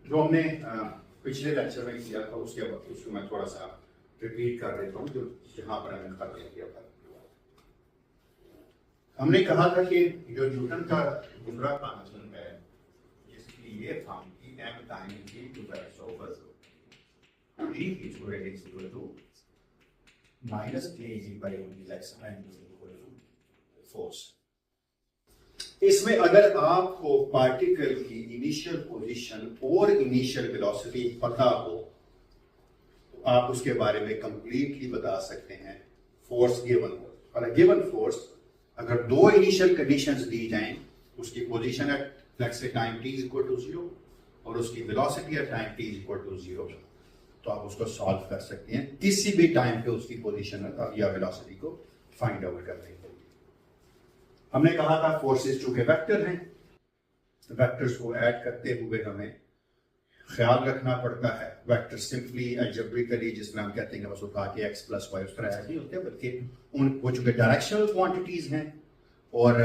जो हमने पिछले लेक्चर में किया था उसको मैं थोड़ा सा रिपीट कर देता हूँ, जो जहाँ पर हमने खत्म किया था। हमने कहा था कि जो न्यूटन का दूसरा कानून है, जिसकी ये था कि m time g to the x over g is equal to minus kg by x and is equal to force। इसमें अगर आपको पार्टिकल की इनिशियल पोजीशन और इनिशियल वेलोसिटी पता हो तो आप उसके बारे में कंप्लीटली बता सकते हैं। फोर्स गिवन हो और गिवन फोर्स अगर दो इनिशियल कंडीशंस दी जाएं, उसकी position at let's say time t equal to 0 और उसकी velocity at time t equal to 0, तो आप उसको सॉल्व कर सकते हैं किसी भी टाइम पे उसकी पोजीशन या वेलोसिटी को फाइंड आउट करने के लिए। हमने कहा था फोर्सेस चूंकि वेक्टर हैं, तो वेक्टर्स को ऐड करते हुए हमें ख्याल रखना पड़ता है। वेक्टर सिंपली अलजेब्रिकली जिस तरह हम कहते हैं बस उठा के x प्लस वाई उस तरह ऐड नहीं होते, बल्कि वो चूंकि डायरेक्शनल क्वांटिटीज हैं और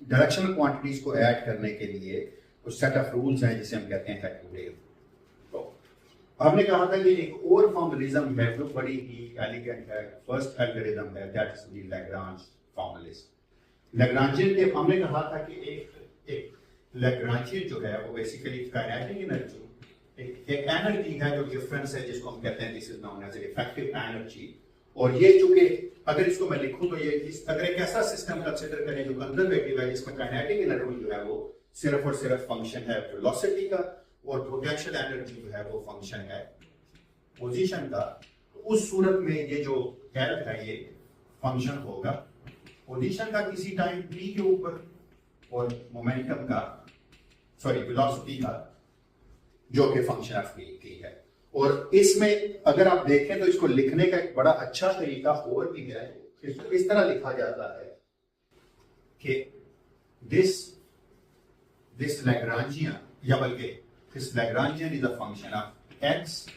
डायरेक्शनल क्वांटिटीज को ऐड करने के लिए कुछ सेट ऑफ रूल्स हैं जिसे हम कहते हैं फैक्टोरियल। तो हमने कहा था ये एक और फॉर्मलिज्म है जो बड़ी ही एलिगेंट है। फर्स्ट एल्गोरिथम है that is the Lagrange formalism. Lagrangian के हमने कहा था कि एक लैग्रांजियन जो है वो बेसिकली काइनेटिक एनर्जी, एक एनर्जी है जो डिफरेंस है जिसको हम कहते हैं this is known as effective energy. और ये चूंकि अगर इसको मैं लिखूं तो ये अगर एक ऐसा सिस्टम कंसीडर करें जो कंजर्वेटिव है, जिसमें काइनेटिक एनर्जी जो है वो सिर्फ और सिर्फ फंक्शन है वेलोसिटी का और पोटेंशियल एनर्जी जो है वो फंक्शन है पोजीशन का, तो उस सूरत में ये जो L है ये फंक्शन होगा पोजीशन का किसी टाइम t के ऊपर और मोमेंटम का वेलोसिटी का जो कि फंक्शन ऑफ t है। और इसमें अगर आप देखें तो इसको लिखने का एक बड़ा अच्छा तरीका और भी है। इसको इस तरह लिखा जाता है कि दिस लैग्रांजियन या बल्कि this Lagrangian is a function of x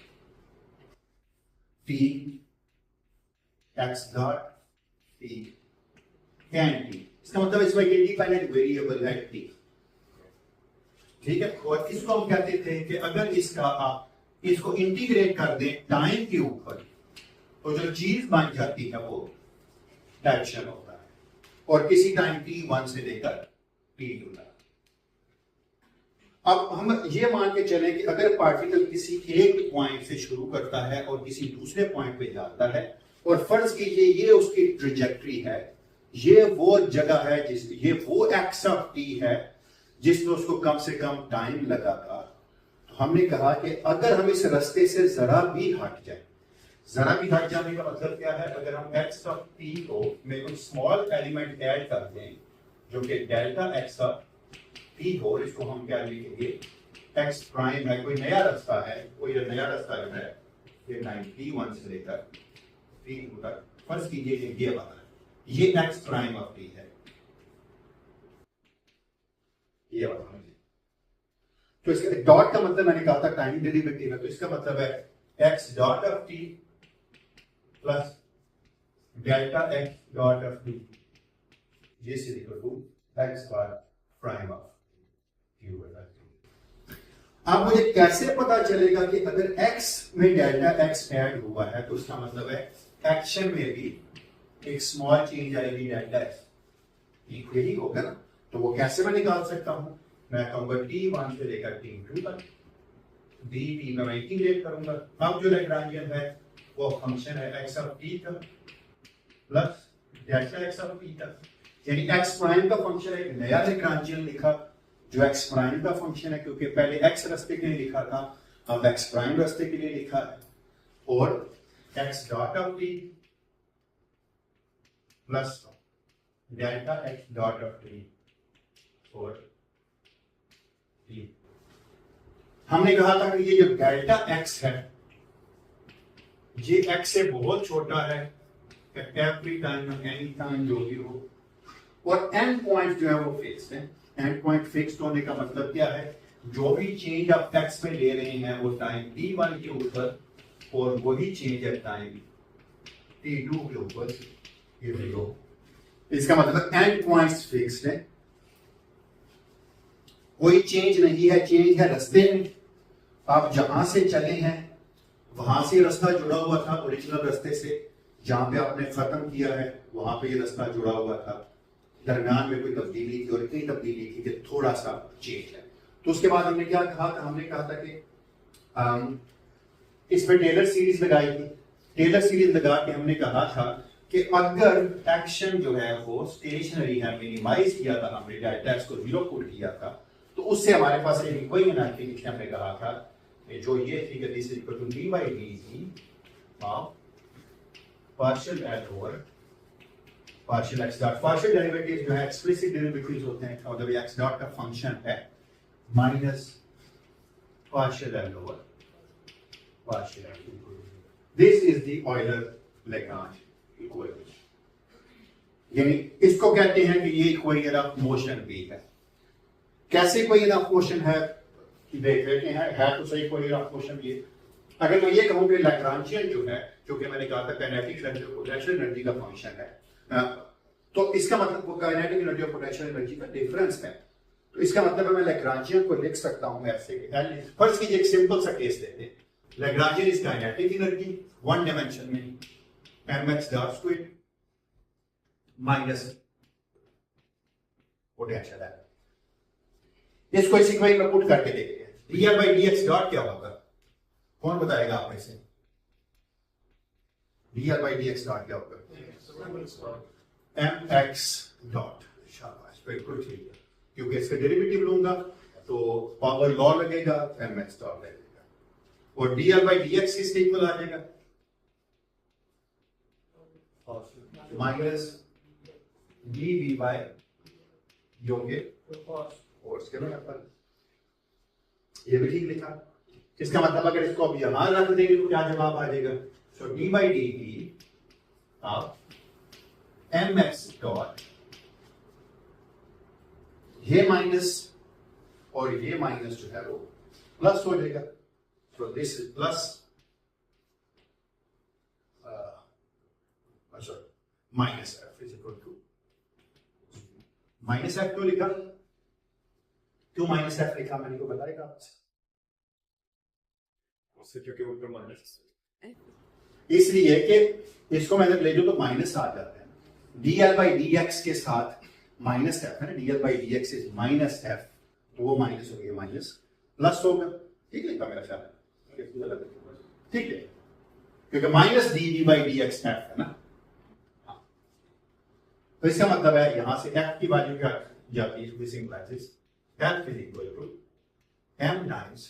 t x dot t tan t। इसका मतलब इसमें इंडिपेंडेंट वेरिएबल है t, ठीक है। और इसको हम कहते थे कि अगर आप इसको इंटीग्रेट कर दें टाइम के ऊपर तो जो चीज बन जाती है वो डायरेक्शन होता है और किसी टाइम t1 से लेकर t2 तक। अब हम ये मान के चलें कि अगर पार्टिकल किसी एक पॉइंट से शुरू करता है और किसी दूसरे पॉइंट पे जाता है और फर्ज कीजिए ये उसकी ट्रेजेक्टरी है, ये वो जगह है ये वो एक्स ऑफ t है जिसमें उसको कम से कम टाइम लगा था। तो हमने कहा कि अगर हम इस रास्ते से जरा भी हट जाने का मतलब क्या है, अगर हम x ऑफ t को में कोई स्मॉल एलिमेंट ऐड कर दें जो कि डेल्टा x ऑफ t हो, इसको हम क्या लिखेंगे x प्राइम है, कोई नया रास्ता है, कोई नया रास्ता जो है ये 91 से लेकर t2 तक फर्ज कीजिए कि ये वाला ये x प्राइम ऑफ t है, ये वाला। तो इसका डॉट का मतलब मैंने कहा था टाइम डेरिवेटिव है, तो इसका मतलब है x dot of t plus delta x dot of t this is equal to x prime of t। अब मुझे कैसे पता चलेगा कि अगर x में डेल्टा x ऐड हुआ है तो उसका मतलब है एक्शन में भी एक स्मॉल चेंज आएगी डेल्टा x, यही होगा ना। तो वो कैसे मैं निकाल सकता हूं, मैं कहूंगा t1 से लेकर t2 तक dt में मैं इंटीग्रेट करूंगा। अब जो लैग्रांजियन है वो फंक्शन है x ऑफ t का plus delta x of t तक, यानी x प्राइम का फंक्शन है। एक नया लैग्रांजियन लिखा जो x प्राइम का फंक्शन है, क्योंकि पहले x रास्ते के लिए लिखा था, अब x प्राइम रास्ते के लिए लिखा है, और x dot of t plus delta x dot of t और t। हमने कहा था कि ये जो डेल्टा x है ये x से बहुत छोटा है एवरी टाइम एनी टाइम जो भी हो, और एंड पॉइंट जो है वो फिक्स्ड है। एंड पॉइंट फिक्स्ड होने का मतलब क्या है, जो भी चेंज आप x में ले रहे हैं वो टाइम t1 के ऊपर और वही चेंज है टाइम t2 के ऊपर, ये देखो इसका मतलब एंड पॉइंट्स फिक्स्ड है, कोई चेंज नहीं है, चेंज है रास्ते में। आप जहां से चले हैं वहां से रास्ता जुड़ा हुआ था ओरिजिनल रास्ते से, जहां पे आपने खत्म किया है वहां पे ये रास्ता जुड़ा हुआ था, दरम्यान में कोई तब्दीली थी और इतनी तब्दीली थी कि थोड़ा सा चेंज है। तो उसके बाद हमने क्या कहा था, हमने कहा था कि इसमें टेलर सीरीज लगाई थी। टेलर सीरीज लगा के हमने कहा था कि अगर एक्शन जो है वो स्टेशनरी है, मिनिमाइज किया था हमने, डेल्टा एक्स को 0 पुट किया था, तो उससे हमारे पास एक इक्वेशन आती थी, हमने कहा था जो ये थी कि this is equal to d by d t of partial L over partial x dot. Partial derivative जो है एक्सप्लिसिट डेरिवेटिव्स होते हैं, मतलब एक्स डॉट का फंक्शन है minus partial L over partial L. This is the Euler Lagrange equation, यानी इसको कहते हैं कि ये इक्वेशन ऑफ मोशन भी है। कैसे इक्वेशन ऑफ मोशन है देख लेते हैं, है तो सही इक्वेशन ऑफ मोशन ये। अगर मैं ये कहूं कि लैग्रांजियन जो है, जो कि मैंने कहा था काइनेटिक एनर्जी और पोटेंशियल एनर्जी का फंक्शन है, तो इसका मतलब वो काइनेटिक एनर्जी और पोटेंशियल एनर्जी का डिफरेंस है। तो इसका मतलब है मैं लैग्रांजियन को लिख सकता हूं ऐसे। फर्स्ट कीजिए एक सिंपल सा केस लेते हैं। Lagrangian is kinetic energy one dimension में mx dot square minus potential है। इसको इस इक्वेशन में पुट करके देखते हैं। dr by dx डॉट क्या होगा, कौन बताएगा आप में से? dr by dx डॉट क्या होगा? mx dot. शाबाश, बिल्कुल ठीक है, क्योंकि इसका डेरिवेटिव लूंगा तो पावर लॉ लगेगा, mx डॉट लगेगा, और dr by dx किसके इक्वल आ जाएगा? माइनस dv by योगे फोर्स के बराबर। ये भी ठीक लिखा। इसका मतलब अगर इसको अब यहां रख देंगे तो क्या जवाब आ जाएगा? So d by d t of m x dot, ये माइनस और ये माइनस जो है वो प्लस हो जाएगा। So this is plus sorry minus f is equal to minus f. क्यों लिखा, क्यों माइनस एफ लिखा, मैंने को बताएगा आपसे। क्योंकि ऊपर माइनस, इसलिए कि इसको मैं अगर ले जाऊं तो माइनस आ जाता है। dl by dx के साथ माइनस एफ है ना, dl by dx is minus F, तो वो माइनस हो गया, माइनस प्लस होगा। ठीक लिखा मेरा ख्याल है, ठीक है, क्योंकि minus dv by dx F है ना। तो इसका मतलब है यहां से f की वैल्यू क्या जाती है, this implies f is equal to m times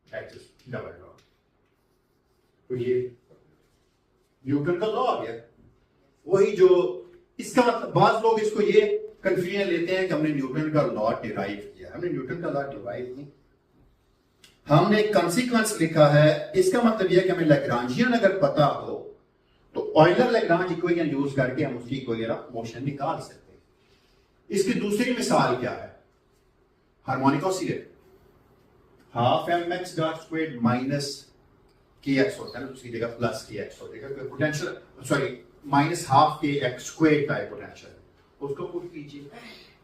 x double dot. तो ये न्यूटन का लॉ आ गया, वही जो इसका मतलब बात लोग इसको ये कंफ्यूजन लेते हैं कि हमने न्यूटन का लॉ डिराइव किया। हमने न्यूटन का लॉ डिराइव नहीं, हमने कंसीक्वेंस लिखा है। इसका मतलब यह कि हमें लैग्रांजियन अगर पता हो तो ऑयलर लैग्रांज इक्वेशन यूज करके हम उसकी इक्वेशन ऑफ मोशन निकाल सकते हैं। इसकी दूसरी मिसाल क्या है, harmonic oscillator, half m x dot square minus k x होता है ना, उसकी जगह प्लस के एक्स हो जाएगा। Potential sorry minus half k x square का पोटेंशियल, उसको पुट कीजिए,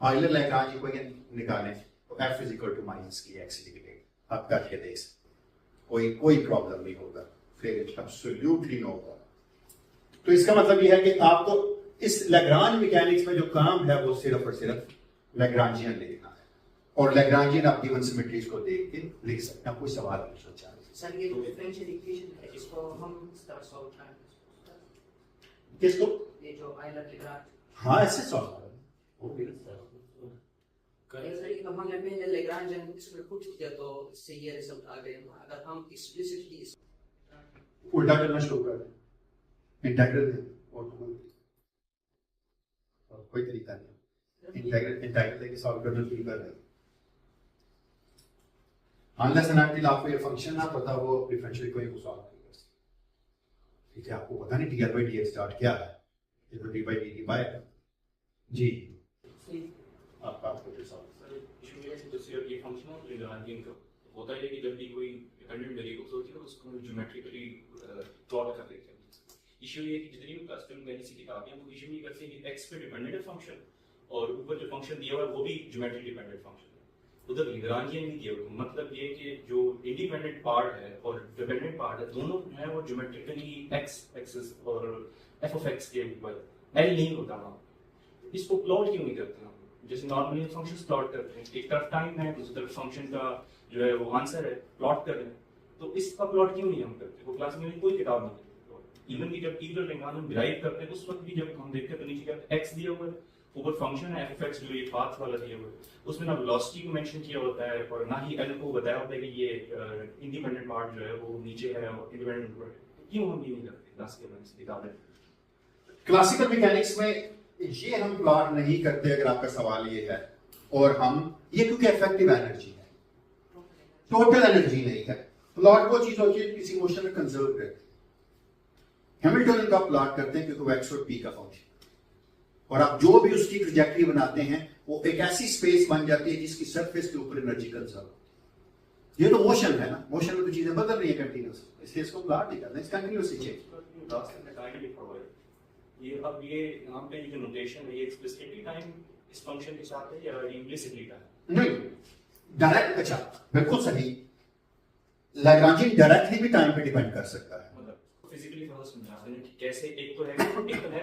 ऑयलर लैग्रांज इक्वेशन निकालें तो F is equal to minus k x निकलेगा। आप करके देख सकते, कोई प्रॉब्लम नहीं होगा, फिर एब्सोल्युटली नो प्रॉब्लम। तो इसका मतलब यह है कि आपको इस लैग्रांज मैकेनिक्स में जो काम है वो सिर्फ और सिर्फ लैग्रांजियन लिखना है, और लैग्रांजियन आप गिवन सिमेट्रीज को देख के लिख सकते हैं। कोई सवाल पूछना चाह रहे सर, ये जो डिफरेंशियल इक्वेशन है इसको हम किस तरह सॉल्व करेंगे? किसको? ये जो ऑयलर लैग्रांज, हाँ ऐसे सॉल्व करेंगे। सर हम पहले लैग्रांज इसमें पुट किया तो इससे ये रिजल्ट आ गए। अगर हम एक्सप्लिसिटली उल्टा करना शुरू कर दें, इंटीग्रल दें, और कोई तरीका नहीं, इंटीग्रल लेके सॉल्व करना शुरू कर दें। अनलेस एंड अनटिल आपको ये फंक्शन ना पता हो डिफरेंशियल इक्वेशन को सॉल्व नहीं कर सकते। ठीक है, आपको पता नहीं dr by dx डॉट क्या है, ये तो d by dt बाय जी आपको फिर सॉल्व सर इशू ये है कि जैसे ये फंक्शन है लैग्रांजियन का होता है कि जब भी कोई डिपेंडेंट वेरिएबल्स होती है उसको हम ज्योमेट्रिकली प्लॉट कर देते हैं। इशू ये है कि जितनी भी क्लासिकल मैकेनिक्स की किताबें हैं वो इशू ये करते हैं कि x पे डिपेंडेंट है फंक्शन, और ऊपर जो फंक्शन दिया हुआ है वो भी ज्योमेट्रिक डिपेंडेंट फंक्शन है। उधर लिग्रांजियन नहीं दिया हुआ। मतलब ये कि जो इंडिपेंडेंट पार्ट है और डिपेंडेंट पार्ट है, दोनों जो है वो ज्योमेट्रिकली एक्स एक्सिस और एफ ऑफ एक्स के ऊपर एल नहीं होता वहाँ। इसको प्लॉट क्यों नहीं करते हम? जैसे नॉर्मली फंक्शंस प्लॉट करते हैं, एक तरफ टाइम है, दूसरी तरफ फंक्शन का जो है वो आंसर है, प्लॉट कर रहे हैं। तो इसका प्लॉट क्यों नहीं हम करते? वो क्लास में कोई किताब नहीं है। इवन की जब इंटीग्रल रेंगान हम डिराइव करते हैं उस वक्त भी जब हम देखते हैं तो नीचे क्या एक्स दिया हुआ है, ऊपर फंक्शन है एफ ऑफ एक्स जो ये पाथ वाला दिया हुआ है, उसमें ना वेलोसिटी को मेंशन किया होता है और ना ही एल को बताया होता है कि ये इंडिपेंडेंट पार्ट जो है वो नीचे है और इंडिपेंडेंट पार्ट है। क्यों हम ये नहीं करते क्लास के में दिखा रहे? क्लासिकल मैकेनिक्स में ये हम प्लॉट नहीं करते अगर आपका सवाल ये है, और हम ये क्योंकि इफेक्टिव एनर्जी है, टोटल एनर्जी नहीं है। प्लॉट वो चीज होती है किसी मोशन में कंजर्व करती है। हैमिल्टन का प्लॉट करते हैं क्योंकि वो एक्स और पी का फंक्शन, और आप जो भी उसकी ट्रैजेक्टरी बनाते हैं वो एक ऐसी स्पेस बन जाती है जिसकी सरफेस के ऊपर एनर्जी कंजर्व होती है। ये तो मोशन है ना, मोशन में तो चीजें बदल रही है कंटिन्यूस, इसलिए इसको प्लॉट नहीं करना, इसका कंटिन्यूसली चेंज। ये अब ये यहाँ पे जो नोटेशन है ये एक्सप्लिसिटली टाइम इस फंक्शन के साथ है या इम्प्लिसिटली टाइम? नहीं, डायरेक्ट, अच्छा बिल्कुल सही। लैग्रांजियन डायरेक्टली भी टाइम पे डिपेंड कर सकता है। मतलब फिजिकली थोड़ा समझाते हैं कि कैसे एक तो है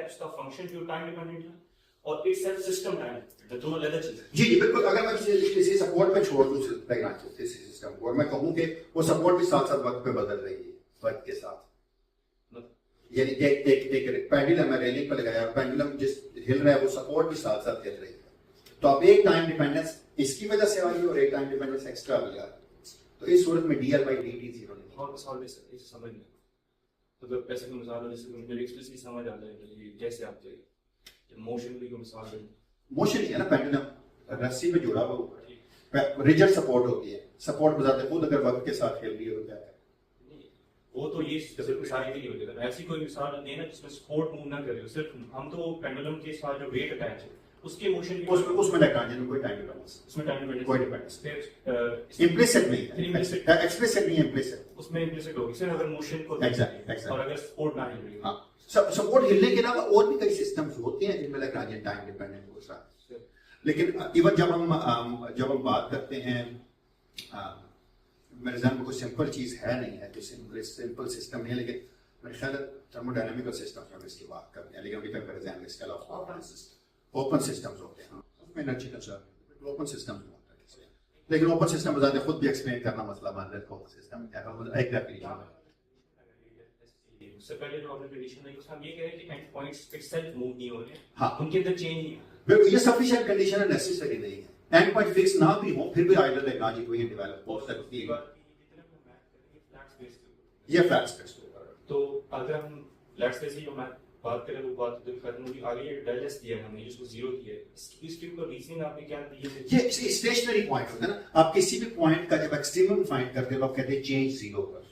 उसका फंक्शन जो टाइम डिपेंडेंट है और एक सेल्फ सिस्टम टाइम है, दोनों अलग चीजें। जी बिल्कुल। अगर मैं किसी सपोर्ट पे छोड़ दूं लैग्रांज सिस्टम को और मैं कहूं कि वो सपोर्ट भी साथ साथ वक्त पे बदल रही है, वक्त के साथ, यानी एक पेंडुलम है, रेलिंग पे लगाया, पेंडुलम जिस हिल रहा है वो सपोर्ट भी साथ साथ हिल रही है, तो अब एक टाइम डिपेंडेंस इसकी वजह से आ रही है और एक टाइम डिपेंडेंस एक्स्ट्रा भी आ रही है, तो इस सूरत में dl by dt जीरो नहीं है। और सॉल्व इसे समझ लें तो जब ऐसे कोई मिसाल हो जैसे मुझे एक्सप्लिसिटली समझ आ जाए जैसे आप चाहिए मोशन की कोई मिसाल दें। मोशन ही है ना, पेंडुलम रस्सी पे जुड़ा हुआ रिजिड सपोर्ट होती है, सपोर्ट बजाते खुद अगर वक्त के साथ हिल रही है तो क्या है? वो तो ये सारी के लिए हो जाएगा। ऐसी कोई मिसाल देना जिसमें सपोर्ट मूव ना करे, सिर्फ हम तो पेंडुलम के साथ जो वेट अटैच है उसके मोशन उसमें लैग्रांजियन में कोई टाइम डिपेंडेंस, उसमें टाइम डिपेंडेंस कोई डिपेंडेंस इम्प्लिसिट नहीं है, एक्सप्लिसिट नहीं है, इम्प्लिसिट उसमें इम्प्लिसिट होगी सिर्फ अगर मोशन को एग्जैक्टली और अगर सपोर्ट ना हिल रही है। हां, सपोर्ट हिलने के अलावा और भी कई सिस्टम्स होते हैं जिनमें लैग्रांजियन टाइम डिपेंडेंट हो सकता है। लेकिन इवन जब हम बात करते हैं, मेरे ज़हन में कोई सिंपल चीज है नहीं है, जो सिंपल सिस्टम है, लेकिन मेरे ख्याल थर्मोडायनामिकल सिस्टम हम इसकी बात करते हैं, लेकिन अभी तक मेरे ज़हन में इसके अलावा ओपन सिस्टम्स होते हैं, उसमें एनर्जी कंजर्व ओपन सिस्टम्स होता है, लेकिन ओपन सिस्टम बजाते खुद भी एक्सप्लेन करना मसला मान लेते हैं। ओपन सिस्टम क्या है, एक डेफिनेशन है। उससे पहले जो आपने कंडीशन दी उसमें हम ये कह रहे हैं कि एंड पॉइंट्स इटसेल्फ मूव नहीं हो रहे, हाँ, उनके अंदर चेंज नहीं है। बिल्कुल, ये सफिशिएंट कंडीशन है, नेसेसरी नहीं है। एंड पॉइंट फिक्स ना भी हो फिर भी आइडल लैग्रांज इक्वेशन डेवलप हो सकती है। ये फ्लैट स्पेस तो अगर हम फ्लैट स्पेस की जो मैं बात करें वो बात तो खत्म होगी। आगे ये डेल एस दिया है हमने जिसको जीरो दिया है, इसके ऊपर रीजनिंग आपने क्या दी है? ये स्टेशनरी पॉइंट होता है ना, आप किसी भी पॉइंट का जब एक्सट्रीमम फाइंड करते हो आप कहते हैं चेंज जीरो पर,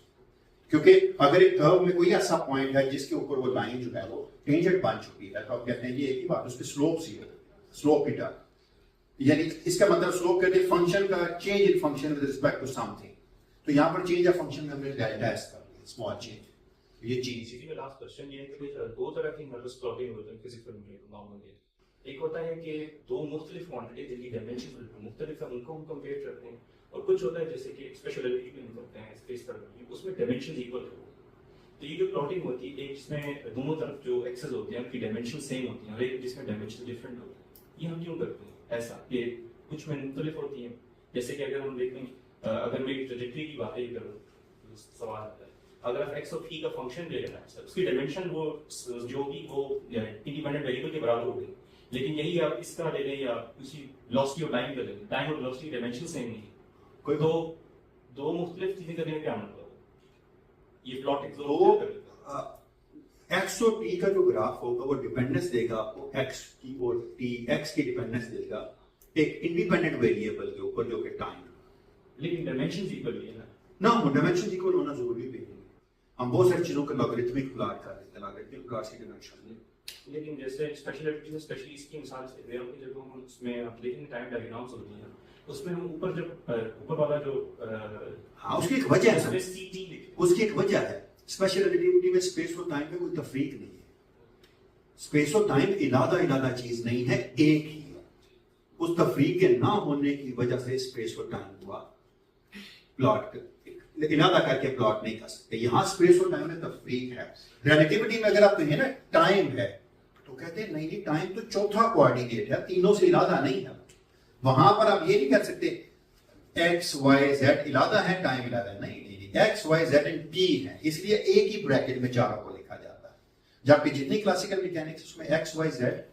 क्योंकि अगर एक कर्व में कोई ऐसा पॉइंट है जिसके ऊपर वो लाइन जो है वो टेंजेंट बन चुकी है, तो आप कहते हैं ये एक ही बात, उसकी स्लोप जीरो, स्लोप थीटा, यानी इसका मतलब स्लोप कहते हैं फंक्शन का change in function with respect to something. तो यहाँ पर चेंज ऑफ फंक्शन में हमने डेल्टा एस कर लिया, स्मॉल चेंज, ये चीज। इसी में लास्ट क्वेश्चन ये है कि दो तरह की नर्वस प्लॉटिंग होती है फिजिकल में नॉर्मली। एक होता है कि दो मुख्तलिफ क्वांटिटी जिनकी डायमेंशन मुख्तलिफ है उनको हम कंपेयर करते हैं, और कुछ होता है जैसे कि स्पेशल रिलेटिव में करते हैं स्पेस पर, उसमें डायमेंशन इक्वल हो। तो ये जो प्लॉटिंग होती है एक जिसमें दोनों तरफ जो एक्सेस होते हैं उनकी डायमेंशन सेम होती है और एक जिसमें डायमेंशन डिफरेंट होता है। ये हम क्यों करते हैं ऐसा कि कुछ में मुख्तलिफ होती हैं? जैसे कि अगर हम देखें, अगर मैं ट्रैजेक्टरी की बात ही करूँ, सवाल आता है अगर आप एक्स और पी का फंक्शन ले लेना है उसकी डायमेंशन वो जो भी वो इंडिपेंडेंट वेरिएबल के बराबर होगी, लेकिन यही आप इसका ले लें या उसी वेलोसिटी और टाइम का ले लें, टाइम और वेलोसिटी डायमेंशन सेम नहीं है, कोई दो मुख्तलिफ चीजें करने का क्या मतलब है? ये प्लॉट एक्स और टी का जो ग्राफ होगा वो डिपेंडेंस देगा आपको, एक्स की और टी एक्स की डिपेंडेंस देगा एक इंडिपेंडेंट वेरिएबल के ऊपर जो कि टाइम, लेकिन डायमेंशन इक्वल है ना, डायमेंशन इक्वल होना जरूरी भी नहीं। हम बहुत सारी चीजों का लॉगरिथमिक प्लॉट कर लेते हैं, लॉगरिथमिक प्लॉट की डायमेंशन, लेकिन जैसे स्पेशली इसकी मिसाल से दे रहा हूं कि जब हम उसमें आप देखेंगे टाइम डायग्राम्स होती हैं उसमें हम ऊपर जब ऊपर वाला जो हाँ उसकी एक वजह है, उसमें सीटी लिखते हैं, उसकी एक वजह है, स्पेशल रिलेटिविटी में स्पेस और टाइम में कोई तफरीक नहीं है, स्पेस और टाइम इलादा चीज नहीं है, एक ही है। उस तफरीक के ना होने की वजह से स्पेस और टाइम हुआ प्लॉट इरादा करके प्लॉट नहीं कर सकते। यहां स्पेस और टाइम में तफरीक है। रिलेटिविटी में अगर आप कहें ना टाइम है तो कहते हैं नहीं, टाइम तो चौथा कोऑर्डिनेट है, तीनों से इरादा नहीं है। वहां पर आप ये नहीं कर सकते एक्स वाई जेड इरादा है, टाइम इरादा है, नहीं x y z and t है, इसलिए एक ही ब्रैकेट में चारों को लिखा जाता है। जबकि जितनी क्लासिकल मैकेनिक्स उसमें एक्स वाई जेड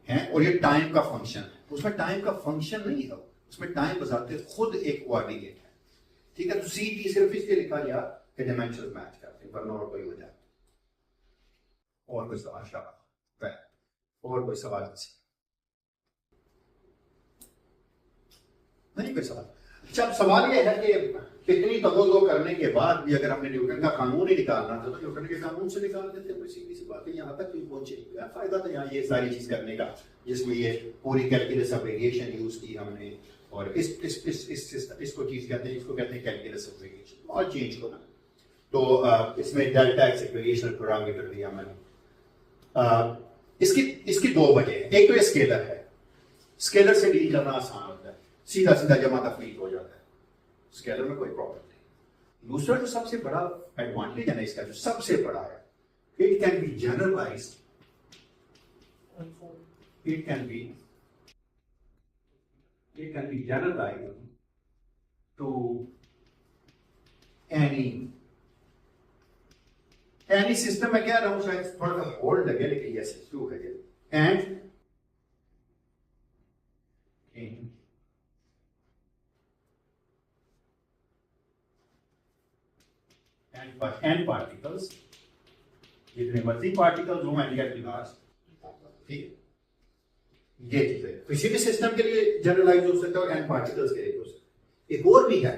है और ये टाइम का फंक्शन है, उसमें टाइम का फंक्शन नहीं है, उसमें टाइम बजाते खुद एक कोऑर्डिनेट है। ठीक है, तो सी टी सिर्फ इसलिए लिखा गया कि डायमेंशन मैच करते हैं, वरना और कोई वजह। और कोई सवाल शाबाश, और कोई सवाल नहीं? कोई सवाल? अच्छा, अब सवाल ये है कि इतनी तवज्जो करने के बाद भी अगर हमने न्यूटन का कानून ही निकालना था तो न्यूटन के कानून से निकाल देते, कोई सीधी सी बात है। यहाँ तक क्यों पहुंचे? फायदा तो यहाँ ये सारी चीज करने का, जिसमें ये पूरी कैलकुलस ऑफ वेरिएशन यूज की हमने, और इसको चीज कहते हैं, इसको कहते हैं कैलकुलस ऑफ वेरिएशन, और चेंज को ना। तो इसमें डेल्टा एक्स एक वेरिएशनल पैरामीटर दिया मैंने। इसकी दो वजह है। एक तो ये स्केलर है, स्केलर से डील करना आसान होता है, सीधा सीधा जमा तफरीक हो जाता है, स्केलर में कोई प्रॉब्लम नहीं। दूसरा जो सबसे बड़ा एडवांटेज है ना इसका, जो सबसे बड़ा है, it can be generalised, it can be generalised to any system. में कह रहा हूं, शायद थोड़ा सा होल्ड लगे, लेकिन यस ट्रू है। एंड पार्टिकल्स, जितने मर्जी पार्टिकल्स हो, एंड गेट लास्ट। ठीक है, ये चीज है। किसी भी सिस्टम के लिए जनरलाइज हो सकता है और एंड पार्टिकल्स के लिए हो सकता है। एक और भी है,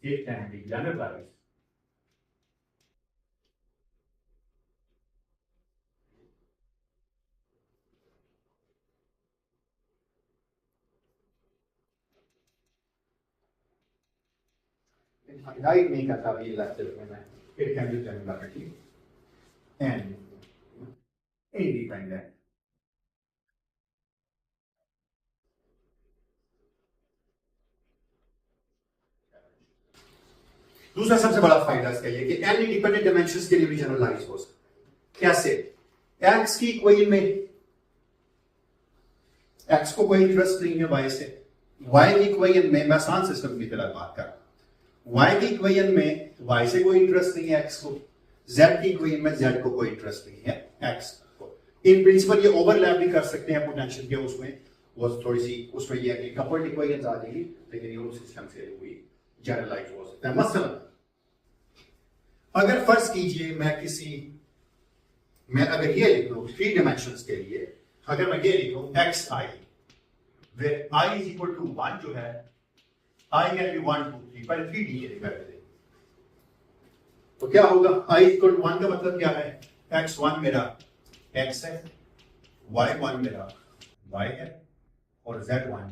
it can be generalized highlight नहीं करता ये लेक्चर में मैं। It can be generalised and independent. दूसरा सबसे बड़ा फायदा इसका ये कि एन इंडिपेंडेंट डायमेंशंस के लिए भी जनरलाइज हो सकता। कैसे? एक्स की इक्वेशन में एक्स को कोई इंटरेस्ट नहीं है वाई से, वाई की इक्वेशन में, मैं आसान सिस्टम की तरह बात कर रहा हूं, वाई की इक्वेशन में वाई से कोई इंटरेस्ट नहीं है एक्स को, जेड की इक्वेशन में जेड को कोई इंटरेस्ट नहीं है एक्स को। इन प्रिंसिपल ये ओवरलैप भी कर सकते हैं पोटेंशियल के, उसमें वो थोड़ी सी उसमें ये है कि कपल्ड इक्वेशंस आ जाएगी, लेकिन ये उस सिस्टम से हुई जनरलाइज हो सकता है। मसलन अगर फर्ज कीजिए मैं अगर ये लिख लूं 3 डायमेंशंस के लिए, अगर मैं ये लिख लूं x I, where I is equal to 1 जो है, I can be 1, 2, 3, पहले 3D के लिए कर देते। तो क्या होगा? I is equal to 1 का मतलब क्या है? x1 मेरा x है, y1 मेरा y है, और z1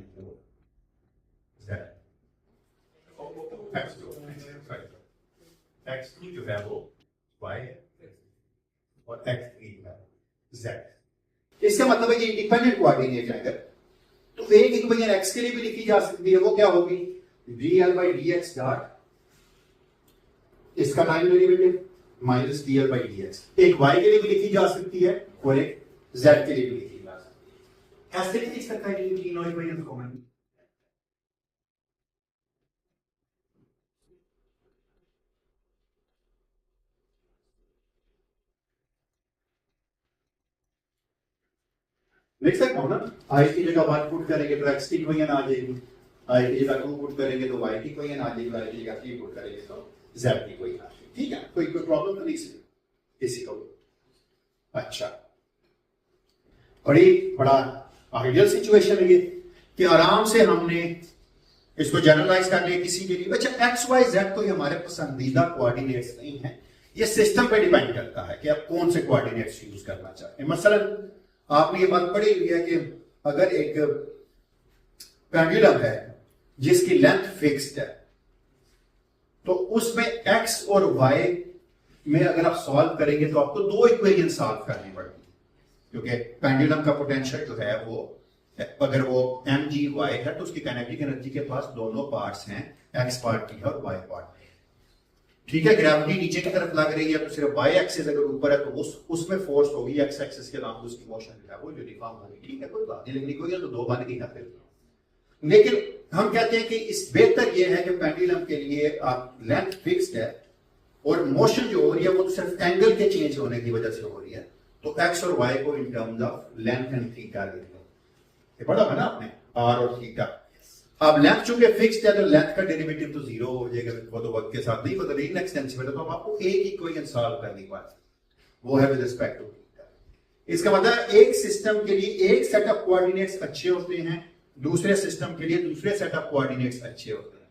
z x2 जो है वो y है, और x3 है z। इसका मतलब है कि इंडिपेंडेंट कोऑर्डिनेट है। अगर तो एक इक्वेशन x के लिए भी लिखी जा सकती है, वो क्या होगी? dl by dx डॉट, इसका time derivative minus dl by dx। एक y के लिए भी लिखी जा सकती है और एक z के लिए भी लिखी जा सकती है। ऐसे लिख सकता है कि तीनों इक्वेशन कॉमन। लिख सकता हूं ना, आई की जगह 1 पुट करेंगे तो x की इक्वेशन आ जाएगी, आई की जगह 2 पुट करेंगे तो y की इक्वेशन आ जाएगी, y की जगह 3 पुट करेंगे तो z की इक्वेशन आ जाएगी। ठीक है, कोई प्रॉब्लम तो नहीं किसी को। अच्छा, बड़ा आइडियल सिचुएशन है ये कि आराम से हमने इसको जनरलाइज कर लिया किसी के लिए। अच्छा, x y z कोई हमारे पसंदीदा कोऑर्डिनेट्स नहीं है, ये सिस्टम पे डिपेंड करता है कि आप कौन से कोऑर्डिनेट्स यूज करना चाहते हैं। मसलन आपने ये बात पढ़ी हुई है कि अगर एक पेंडुलम है जिसकी लेंथ फिक्स्ड है, तो उसमें x और y में अगर आप सॉल्व करेंगे तो आपको 2 इक्वेशन सॉल्व करनी पड़ती है। क्योंकि पेंडुलम का पोटेंशियल जो है वो अगर वो mgy है तो उसकी काइनेटिक एनर्जी के पास दोनों पार्ट्स हैं, x पार्ट भी है और y पार्ट भी है। ठीक है, ग्रेविटी नीचे की तरफ लग रही है तो सिर्फ y एक्सिस अगर ऊपर है तो उसमें फोर्स होगी, x एक्सिस के अलावा उसकी मोशन जो है वो यूनिफॉर्म होगी। ठीक है, कोई बात नहीं, लेकिन कोई तो दो बन गई ना फिर। लेकिन हम कहते हैं कि इस बेहतर ये है कि पेंडुलम के लिए आप लेंथ फिक्स्ड है और मोशन जो हो रही है वो तो सिर्फ एंगल के चेंज होने की वजह से हो रही है, तो x और y को in terms of length and theta लिख लो। ये पढ़ा है ना आपने, r और थीटा। अब लेंथ चूंकि फिक्स्ड है तो लेंथ का डेरिवेटिव तो जीरो हो जाएगा, वो तो वक्त के साथ नहीं, वो तो इनएक्सटेंसिबल है, तो हम आपको एक इक्वेशन सॉल्व करने की बात, वो है विद रिस्पेक्ट टू थीटा। इसका मतलब एक सिस्टम के लिए एक सेट ऑफ कोऑर्डिनेट्स अच्छे होते हैं, दूसरे सिस्टम के लिए दूसरे सेट ऑफ कोऑर्डिनेट्स अच्छे होते हैं।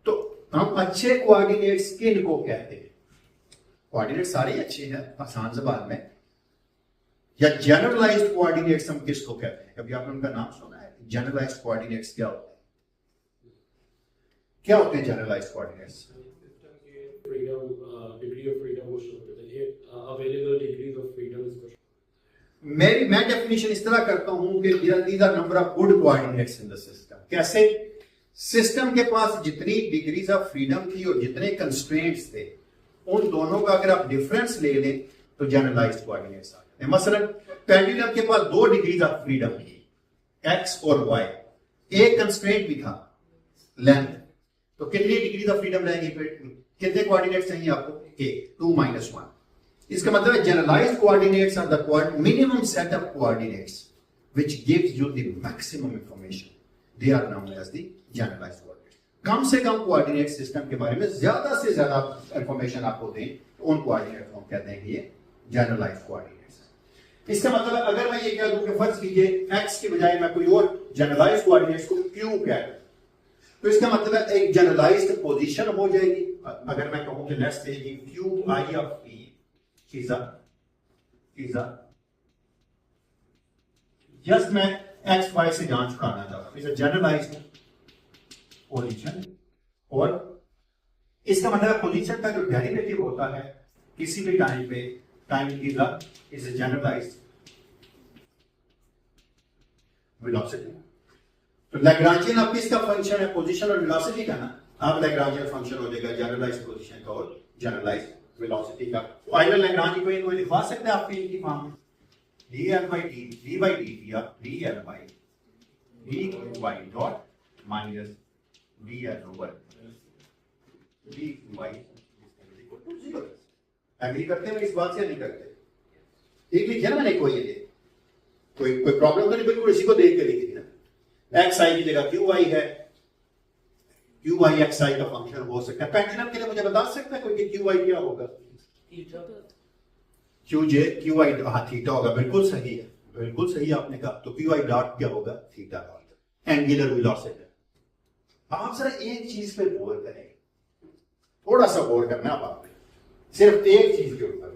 तो हम अच्छे कोऑर्डिनेट्स किन को कहते हैं? कोऑर्डिनेट सारे अच्छे हैं आसान ज़बान में, या जनरलाइज्ड कोऑर्डिनेट्स हम किसको कहते हैं? कभी आपने उनका नाम सुना है? जनरलाइज्ड कोऑर्डिनेट्स क्या होते हैं? क्या होते हैं generalised coordinates? Degree of freedom वो शो करते हैं, अवेलेबल डिग्रीज ऑफ फ्रीडम इसको। मैं डेफिनेशन इस तरह करता हूं कि these are number of good coordinates in the system. कैसे? सिस्टम के पास जितनी डिग्रीज ऑफ फ्रीडम थी और जितने कंस्ट्रेंट्स थे, उन दोनों का अगर आप डिफरेंस ले लें तो जनरलाइज्ड कोऑर्डिनेट्स आ जाते हैं। मसलन पेंडुलम के पास दो डिग्रीज ऑफ फ्रीडम थी, x और y, एक कंस्ट्रेंट भी था लेंथ, तो कितनी डिग्रीज ऑफ फ्रीडम रहेंगी? कितने कोऑर्डिनेट्स चाहिए आपको? एक, 2 - 1। इसका मतलब है generalised coordinates are the minimum set of coordinates which gives you the maximum information, they are known as the generalised coordinates. कम से कम कोऑर्डिनेट सिस्टम के बारे में ज्यादा से ज्यादा इंफॉर्मेशन आपको दें तो उन कोऑर्डिनेट को हम कहते हैं कि ये जनरलाइज्ड कोऑर्डिनेट्स। इसका मतलब अगर मैं ये कह दूं कि फर्ज कीजिए x के बजाय मैं कोई और जनरलाइज्ड कोऑर्डिनेट्स को q कह दूं, तो इसका मतलब है एक जनरलाइज्ड पोजीशन हो जाएगी। अगर मैं कहूं कि let's say qi of p is a just मैं x y से जान छुड़ाना चाहता हूं, इज अ जनरलाइज्ड पोजीशन। और इसका मतलब पोजीशन का जो डेरिवेटिव होता है किसी भी टाइम पे, time is a generalised velocity. तो लैग्रांजियन अब किसका फंक्शन है? पोजीशन और वेलोसिटी का ना। अब लैग्रांजियन फंक्शन हो जाएगा जनरलाइज्ड पोजीशन का और जनरलाइज्ड वेलोसिटी का। तो आइडल लैग्रांज इक्वेशन को लिखवा सकते हैं आपके इनकी फॉर्म में, d by dt या dl by dy dot minus dl over dy equal to 0। Agree करते हैं इस बात से? नहीं करते? ठीक लिखिए ना मैंने, कोई प्रॉब्लम तो नहीं, बिल्कुल इसी को देख के लिखिए ना। x i की जगह q i है, q i x i का फंक्शन हो सकता है। पेंडुलम के लिए मुझे बता सकता है कोई कि q i क्या होगा? q j q i theta होगा। बिल्कुल सही है, बिल्कुल सही आपने कहा। तो q i डॉट क्या होगा? Theta dot angular velocity. आप जरा एक चीज पे गौर करें, थोड़ा सा गौर करना अब आपने, सिर्फ एक चीज के ऊपर।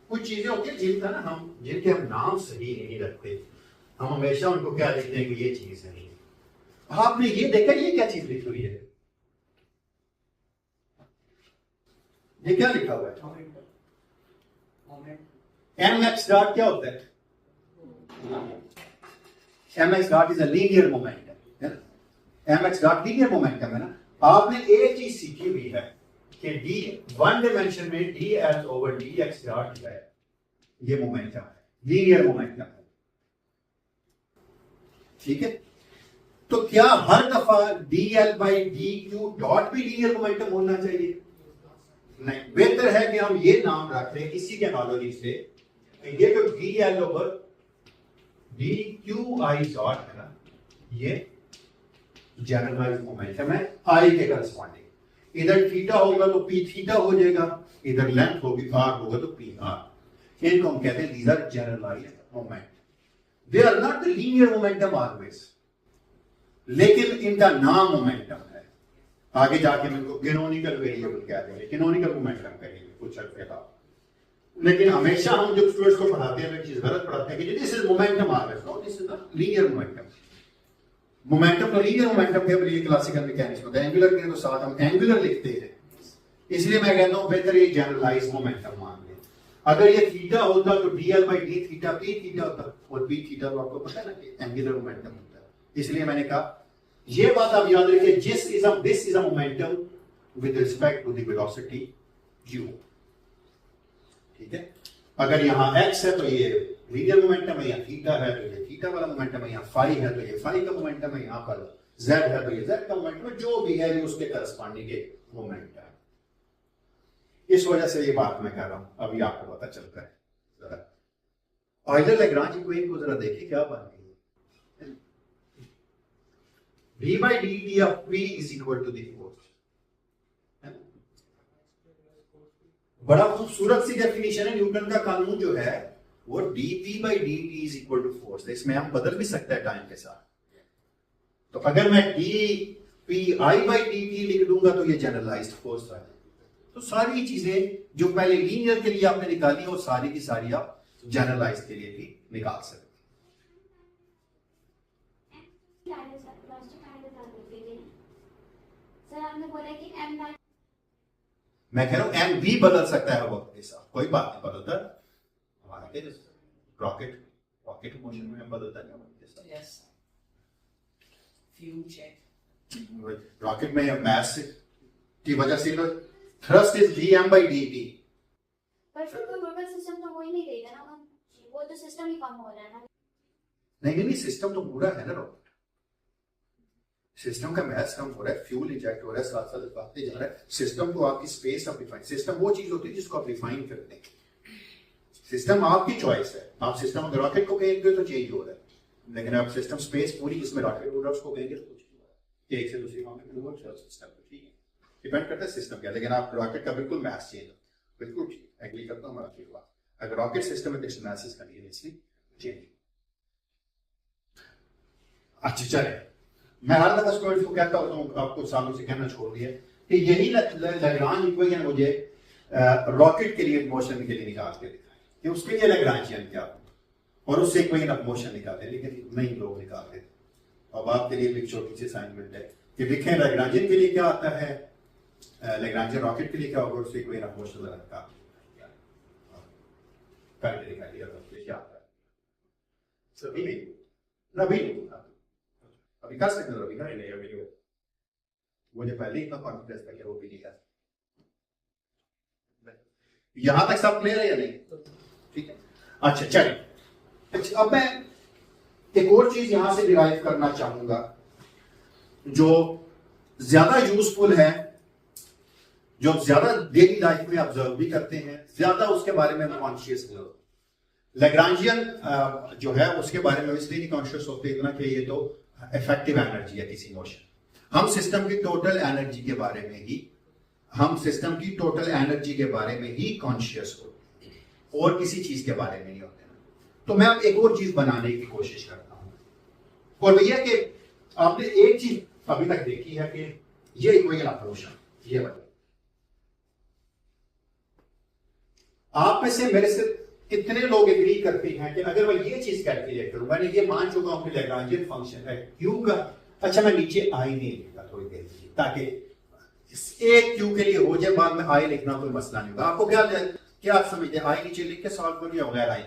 कुछ चीजें होती है जिनके हम नाम सही नहीं रखते, हम हमेशा उनको क्या लिखते हैं कि ये चीज है। आपने ये देखा ये क्या चीज लिखी हुई है? ये क्या लिखा हुआ है? mx डॉट क्या होता है? mx dot is a linear momentum है ना। mx डॉट लीनियर मोमेंटम है ना। आपने एक चीज सीखी हुई है कि d वन डायमेंशन में dl ओवर dx डॉट है, ये मोमेंटम है, लीनियर मोमेंटम है। ठीक है, तो क्या हर दफा dl by dq डॉट भी लीनियर मोमेंटम होना चाहिए? नहीं, बेहतर है कि हम ये नाम रख लें इसी के एनालॉजी से, ये जो dl ओवर dqi डॉट है ना, ये जनरलाइज्ड मोमेंटम है i के करस्पॉन्डिंग। इधर थीटा होगा तो p थीटा हो जाएगा, इधर लेंथ होगी r होगा तो p r। इनको हम कहते हैं these are generalized moment, they are not the linear momentum always, लेकिन इनका नाम मोमेंटम है। आगे जाके हम इनको कैनोनिकल वेरिएबल कह देंगे, कैनोनिकल मोमेंटम कहेंगे कुछ अर्थ बाद। लेकिन हमेशा हम जब स्टूडेंट्स को पढ़ाते हैं एक चीज गलत पढ़ाते हैं कि this is momentum always, no this is the linear momentum. Momentum तो लीनियर मोमेंटम के लिए क्लासिकल मैकेनिक्स होता है, एंगुलर के तो साथ हम एंगुलर लिखते हैं, इसलिए मैं कहता हूं बेहतर ये जनरलाइज्ड मोमेंटम मान लें। अगर ये थीटा होता तो dl by d theta p theta होता, और p थीटा तो आपको पता है ना कि एंगुलर मोमेंटम होता है। इसलिए मैंने कहा ये बात आप याद रखिए, this is a momentum with respect to the velocity u। ठीक है, अगर यहाँ x है तो ये लीनियर मोमेंटम है, यहाँ थीटा है तो ये थीटा वाला मोमेंटम है, यहाँ फाई है तो ये फाई का मोमेंटम है, यहाँ पर z है तो ये z का मोमेंटम है, जो भी है ये उसके करस्पॉन्डिंग के मोमेंट है। इस वजह से ये बात मैं कह रहा हूं, अभी आपको पता चलता है। जरा ऑयलर लैग्रांज इक्वेशन को जरा देखिए क्या बन गई है। v by dt of p is equal to the force। बड़ा खूबसूरत सी डेफिनेशन है, न्यूटन का कानून जो है वो dp by dt is equal to force। इसमें हम बदल भी सकते हैं टाइम के साथ। तो अगर मैं dpi by dt लिख दूंगा तो ये जनरलाइज्ड फोर्स है। तो सारी चीजें जो पहले लीनियर के लिए आपने निकाली वो सारी की सारी आप जनरलाइज के लिए भी निकाल सकते हैं। मैं कह रहा हूं एम भी बदल सकता है वक्त के साथ, कोई बात नहीं बदलता। हमारा रॉकेट मोशन में बदलता है वक्त के साथ। Yes. Fuel check. रॉकेट में मास की वजह से thrust is dm by dt। पर फिर तो टोटल सिस्टम तो हो ही नहीं रहेगा ना, वो तो सिस्टम ही कम हो रहा है ना। नहीं, सिस्टम तो पूरा है ना रॉकेट। सिस्टम का मास कम हो रहा है, फ्यूल इंजेक्ट हो रहा है, साथ साथ बढ़ते जा रहा है। सिस्टम तो आपकी स्पेस ऑफ डिफाइन, सिस्टम वो चीज होती है जिसको आप डिफाइन करते हैं। सिस्टम आपकी चॉइस है, आप सिस्टम अगर रॉकेट को कहेंगे तो चेंज हो रहा है, लेकिन आप सिस्टम स्पेस पूरी जिसमें रॉकेट हो रहा है उसको कहेंगे तो कुछ नहीं हो रहा है। एक से दूसरी में कन्वर्ट कर सिस्टम को, ठीक है, डिपेंड करता है सिस्टम क्या। लेकिन आप रॉकेट का बिल्कुल मैथ चेंज हो, बिल्कुल ठीक एग्री करता हूं मैं आपकी बात। अगर रॉकेट सिस्टम में मैसेज करिए इसलिए चेंज। अच्छा चले, मैं हर दफा स्टूडेंट्स को कहता होता हूं, आपको सालों से कहना छोड़ दिया कि यही लैग्रांज इक्वेशन मुझे रॉकेट के लिए मोशन के लिए निकाल के दिखाए कि उसके लिए लैग्रांजियन क्या और उससे इक्वेशन ऑफ मोशन निकालते, लेकिन नहीं लोग निकालते। अब आपके लिए एक छोटी सी असाइनमेंट है कि लिखें लैग्रांजियन के लिए क्या आता है, लैग्रांजियन रॉकेट के लिए क्या होगा, उससे इक्वेशन ऑफ मोशन का करके दिखाई दिया क्या आता है। सभी रवि अभी कर सकते रवि का नहीं, अभी मुझे पहले इतना कॉन्फिडेंस था कि वो भी नहीं कर। यहां तक सब क्लियर है या नहीं? ठीक है, अच्छा चलिए। अब मैं एक और चीज यहां से डिराइव करना चाहूंगा जो ज्यादा यूजफुल है, जो ज्यादा डेली लाइफ में ऑब्जर्व भी करते हैं, ज्यादा उसके बारे में कॉन्शियस हो। लैग्रांजियन जो है उसके बारे में इसलिए नहीं कॉन्शियस होते इतना कि ये तो इफेक्टिव एनर्जी है किसी मोशन। हम सिस्टम की टोटल एनर्जी के बारे में ही कॉन्शियस होते हैं और किसी चीज के बारे में नहीं होते। तो मैं अब एक और चीज बनाने की कोशिश करता हूं, और भैया कि आपने एक चीज अभी तक देखी है कि ये इक्वेशन ऑफ मोशन, ये वाली आप में से मेरे से कितने लोग एग्री करते हैं कि अगर मैं ये चीज कैलकुलेट करूं, मैंने ये मान चुका हूं कि लैग्रांजियन फंक्शन है क्यू का, अच्छा मैं नीचे आई नहीं लिखता थोड़ी देर ताकि एक क्यू के लिए हो जाए, बाद में आई लिखना कोई मसला नहीं होगा। आपको क्या समझते हैं, आई नीचे लिख के सॉल्व कर लिया होगा, आई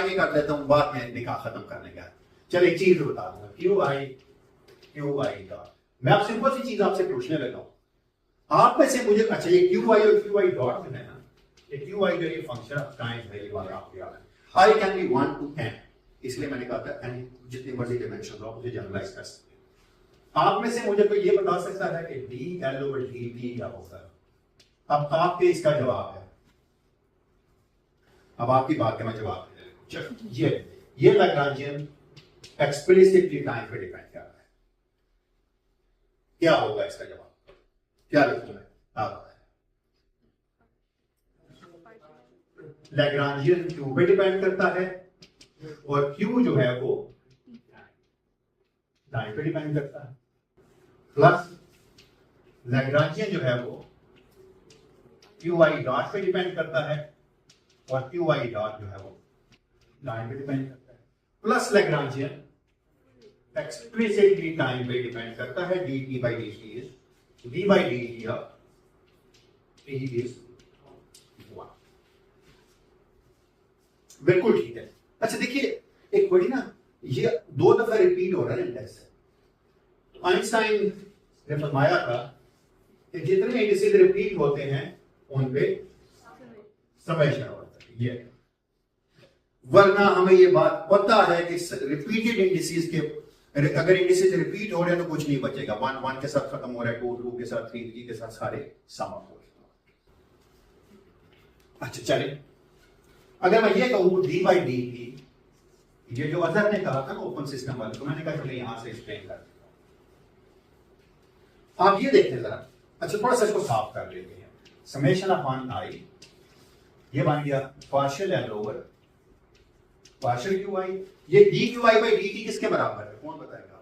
नहीं कर लेता हूं बाद में निकाह खत्म करने का। चलिए एक चीज बता दूंगा, क्यू आई का मैं आप सिंपल सी चीज आपसे पूछने लगा हूं, आप में से मुझे, अच्छा ये क्यू आई और क्यू आई डॉट में है ना, क्यू आई जो ये फंक्शन ऑफ टाइम वेरिएबल वाला आपको याद है, I can be 1 to n, इसलिए मैंने कहा था n जितनी मर्जी डायमेंशन हो मुझे जनरलाइज कर सकते हैं। आप में से मुझे कोई ये बता सकता है कि D L over D T क्या होगा? अब आपके इसका जवाब है, अब आपकी बात का मैं जवाब दे रहा हूं। ये लैग्रांजियन एक्सप्लिसिटली टाइम पे डिपेंड कर रहा है। क्या होगा इसका जवाब, क्या लिखूं मैं? आप लैग्रांजियन क्यू पे डिपेंड करता है और क्यू जो है वो टाइम पे डिपेंड करता है, प्लस लैग्रांजियन जो है वो क्यू आई डॉट पे डिपेंड करता है और क्यू आई डॉट जो है वो टाइम पे डिपेंड करता है, प्लस लैग्रांजियन एक्सप्लिसिटली टाइम पे डिपेंड करता है। dt by dt is d by dt of t is 1। बिल्कुल ठीक है। अच्छा देखिए, एक बड़ी ना, ये 2 दफा रिपीट हो रहा है इंडेक्स से। तो आइंस्टाइन ने फरमाया था कि जितने इंडिसेस रिपीट होते हैं उन पे समेशन होता है। ये वरना हमें ये बात पता है कि रिपीटेड इंडिसेस के, अगर इंडिसेस रिपीट हो रहे हैं तो कुछ नहीं बचेगा। 1 1 के साथ खत्म हो रहा है, 2 2 के साथ, 3 3 के साथ, सारे सम अप हो रहे हैं। अच्छा चलिए, अगर मैं ये कहूं डी बाई डी टी, ये जो अजहर ने कहा था ना ओपन सिस्टम वाले, तो मैंने कहा चलिए यहां से एक्सप्लेन कर देता हूं। आप ये देखें जरा, अच्छा थोड़ा सा इसको साफ कर लेते हैं। समेशन अपॉन आई, ये बन गया partial L over partial q i. ये d q i by d t किसके बराबर है, कौन बताएगा?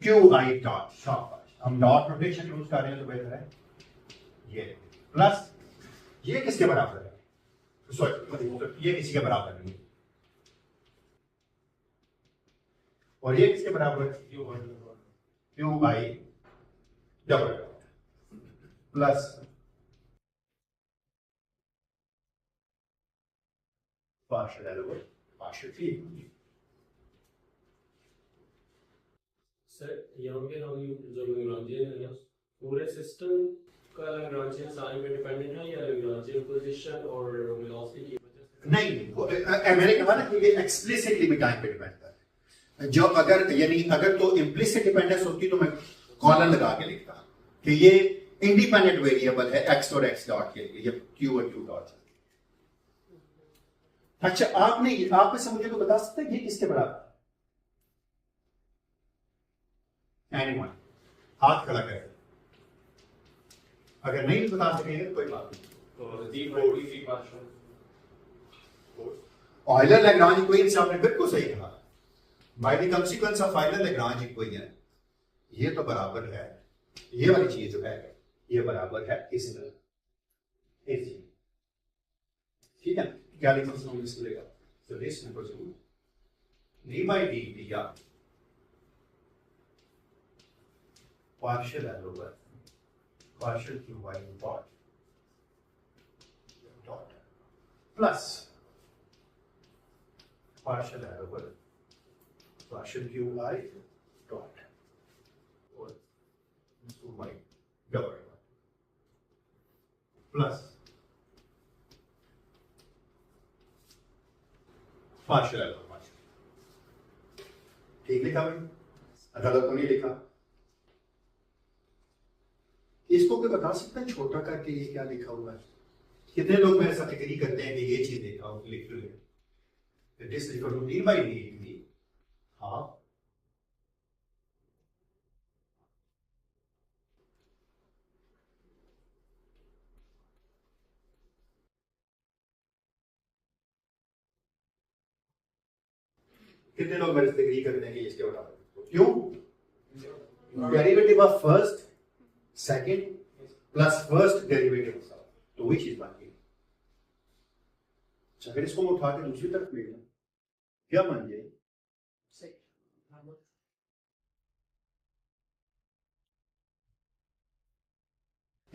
क्यू आई डॉट, शाबाश, हम डॉट नोटेशन यूज कर रहे हैं तो बेहतर है। ये प्लस ये किसके बराबर है, सॉरी ये किसी के बराबर नहीं, और ये किसके बराबर है? Q I double plus partial L over partial T. Sir यहाँ पे हम जो लैग्रांजियन है पूरे सिस्टम का लैग्रांजियन साइन में डिपेंडेंट है या लैग्रांजियन पोजीशन और वेलोसिटी की वजह से? नहीं, मैंने कहा ना कि ये एक्सप्लिसिटली भी टाइम पे डिपेंड करता है। जो अगर यानी अगर तो इम्प्लिसिट डिपेंडेंस होती तो मैं कॉलम लगा के लिखता कि ये इंडिपेंडेंट वेरिएबल है एक्स और एक्स डॉट के लिए, ये क्यू और क्यू डॉट। अच्छा आप में से मुझे तो बता सकते हैं ये किसके बराबर है? एनीवन, हाथ खड़ा करें। अगर नहीं बता सकेंगे तो कोई बात नहीं। ऑयलर लैग्रांज इक्वेशन आपने बिल्कुल सही कहा। By the consequence of Euler Lagrange equation ये तो बराबर है, ये वाली चीज जो है ये बराबर है इस चीज, ठीक है? क्या लिख सकते हैं इसको लेगा? So this equals to d by dt या partial L over partial qy dot plus partial L over partial qy dot or y double plus partial L over partial. ठीक लिखा भाई? गलत तो नहीं लिखा? इसको कोई बता सकता है छोटा करके ये क्या लिखा हुआ है? कितने लोग मेरे साथ एग्री करते हैं कि ये चीज देखा हो लिख लो, this is equal to d by d t half कितने लोग मेरे से एग्री करते हैं कि इसके बराबर? क्यों? Derivative of first second plus first derivative of, तो वही चीज बन गई। अच्छा फिर इसको मैं उठा के दूसरी तरफ ले लूं, क्या बन जाए?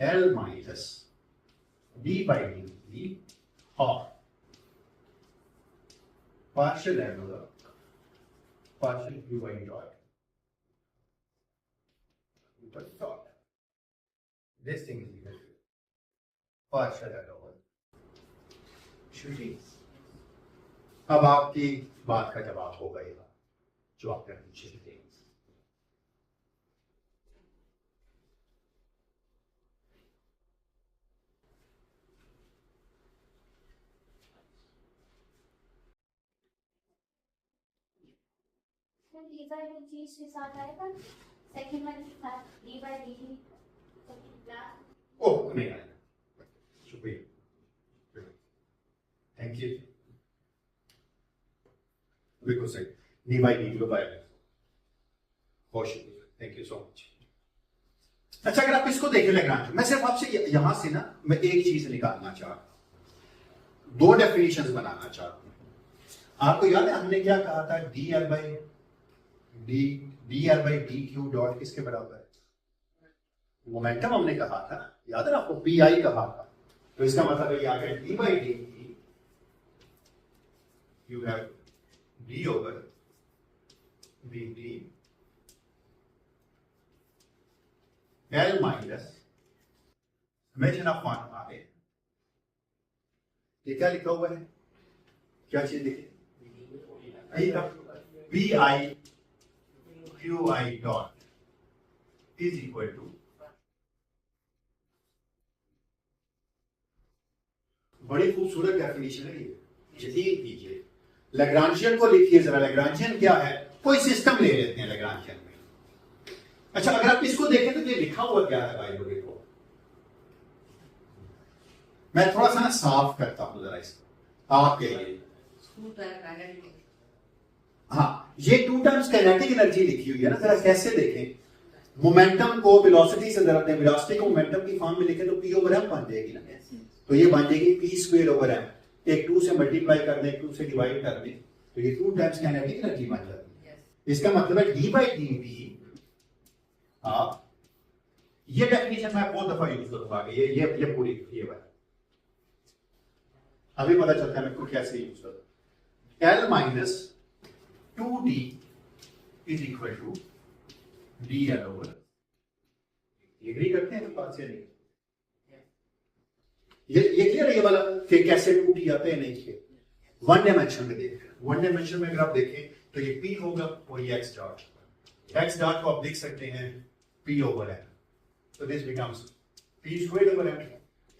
L minus D by d t half partial L over partial qy dot equal dot. This thing is equal to partial L over shooting. अब आपकी बात का जवाब हो गएगा जो आपने पूछे थे। डी बाई डी टी इसके साथ आएगा, सेकंड वाले के साथ डी बाई डी टी ओह नहीं आएगा, शुक्रिया, थैंक यू, बिल्कुल सही। डी बाई डी टी को बाय बहुत शुक्रिया, थैंक यू सो मच। अच्छा अगर आप इसको देखें लैग्रांज, मैं सिर्फ आपसे यहां से ना मैं एक चीज निकालना चाहता हूं, 2 डेफिनेशंस बनाना चाहता हूं। आपको याद है हमने क्या कहा था? D l by d Q dot किसके बराबर है? मोमेंटम हमने कहा था, याद है ना आपको? पी आई कहा था, तो इसका मतलब ये आ गया D by D you have d over dt L minus summation of 1 I। ये क्या लिखा हुआ है, क्या चीज लिखी, p i q i dot is equal to, बड़ी खूबसूरत डेफिनेशन है ये, जदीद कीजिए। लैग्रांजियन को लिखिए जरा, लैग्रांजियन क्या है, कोई सिस्टम ले लेते हैं लैग्रांजियन में। अच्छा, अगर आप इसको देखें तो ये लिखा हुआ क्या है भाई लोगों को, मैं थोड़ा सा ना साफ करता हूं जरा इसको आपके लिए। हाँ, ये 2 टाइम्स काइनेटिक एनर्जी लिखी हुई है ना, जरा कैसे देखें, मोमेंटम को वेलोसिटी से जरा दें, वेलोसिटी को मोमेंटम की फॉर्म में लिखें तो पी ओवर एम बन जाएगी ना, तो ये बन जाएगी पी स्क्वायर ओवर एम, एक 2 से मल्टीप्लाई कर दें, एक 2 से डिवाइड कर दें, तो ये 2 टाइम्स काइनेटिक एनर्जी बन जाती है। इसका मतलब है डी बाई डी वी, आप ये डेफिनेशन मैं बहुत दफा यूज करूंगा, ये पूरी ये बात अभी पता चलता है मेरे को कैसे यूज करूं। L minus 2D is equal to DL over, agree करते हैं बात से, नहीं ये क्लियर है ये वाला कि कैसे 2D आते हैं, नहीं के 1 डायमेंशन में देख, 1 डायमेंशन में अगर आप देखें तो ये P होगा और ये x डॉट को आप देख सकते हैं P ओवर m, तो this becomes P square over m,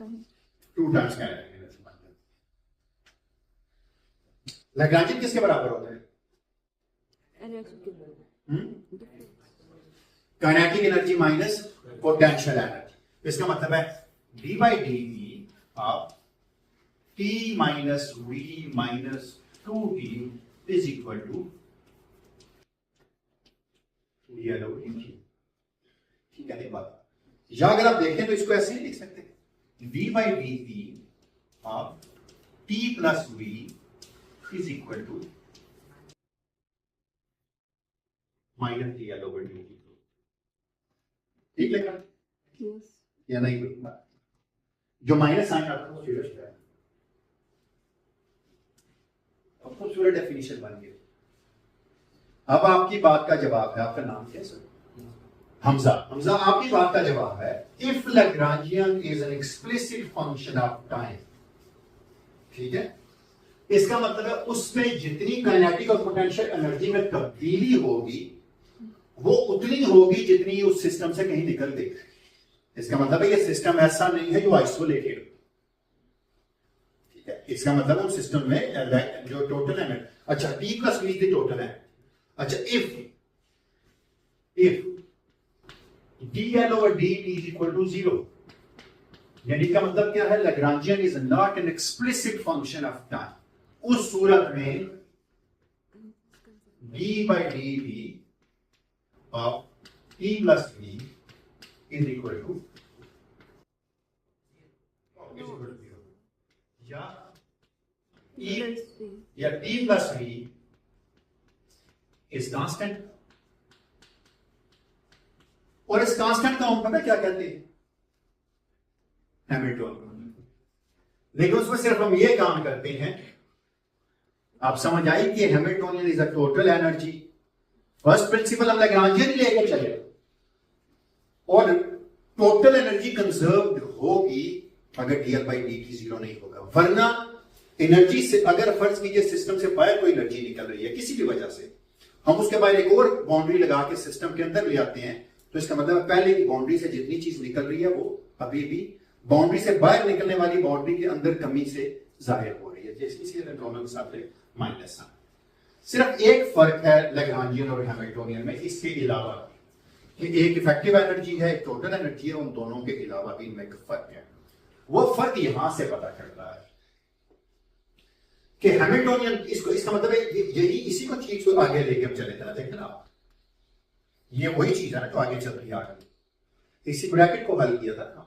2 times kinetic energy बन जाती है। लैग्रांजियन किसके बराबर होता है, kinetic energy minus potential energy. इसका मतलब है d by d v of t minus v minus 2d is equal to DL over dt। ठीक है बात, या अगर आप देखें तो इसको ऐसे ही लिख सकते हैं, v by d v of t plus v is equal to minus DL over dt। ठीक लिखा या नहीं, जो माइनस साइन आता है सीरियस है, अब खूबसूरत डेफिनेशन बन गई। अब आपकी बात का जवाब है, आपका नाम क्या है, हमजा। हमजा, आपकी बात का जवाब है if Lagrangian is an explicit function of time. ठीक है, इसका मतलब है उसमें जितनी काइनेटिक और पोटेंशियल एनर्जी में तब्दीली होगी वो उतनी होगी जितनी उस सिस्टम से कहीं निकल गई। इसका मतलब है ये सिस्टम ऐसा नहीं है जो आइसोलेटेड, ठीक है, इसका मतलब उस सिस्टम में जो टोटल है, अच्छा T प्लस V की टोटल है, अच्छा if DL over dt is equal to 0, यानी का मतलब क्या है, Lagrangian is not an explicit function of time. उस सूरत में d by dt of t plus v is equal to या t plus v is constant, और इस कांस्टेंट का हम पता क्या कहते हैं, हैमिल्टोनियन। लेकिन उसमें सिर्फ हम ये काम करते हैं, आप समझ आई कि Hamiltonian is a total energy. First principle हम लैग्रांजियन लेकर चले, और टोटल एनर्जी कंजर्व्ड होगी अगर DL बाई dt 0 नहीं होगा, वरना एनर्जी से अगर फर्ज कीजिए सिस्टम से बाहर कोई एनर्जी निकल रही है किसी भी वजह से, हम उसके बाहर एक और बाउंड्री लगा के सिस्टम के अंदर ले आते हैं, तो इसका मतलब पहले की बाउंड्री से जितनी चीज निकल रही है वो अभी भी बाउंड्री से बाहर निकलने वाली बाउंड्री के अंदर कमी से जाहिर हो रही है, जैसे इसीलिए दोनों के साथ माइनस साइन। सिर्फ एक फर्क है लैग्रांजियन और हैमिल्टोनियन में, इसके अलावा कि एक इफेक्टिव एनर्जी है, एक टोटल एनर्जी है, उन दोनों के अलावा भी इनमें फर्क है। वो फर्क यहां से पता चलता है कि हैमिल्टोनियन, इसका मतलब है यही, इसी को चीज को आगे लेके हम चले थे, देखें ना, ये वही चीज है ना जो आगे चल रही है, आगे इसी ब्रैकेट को हल किया था।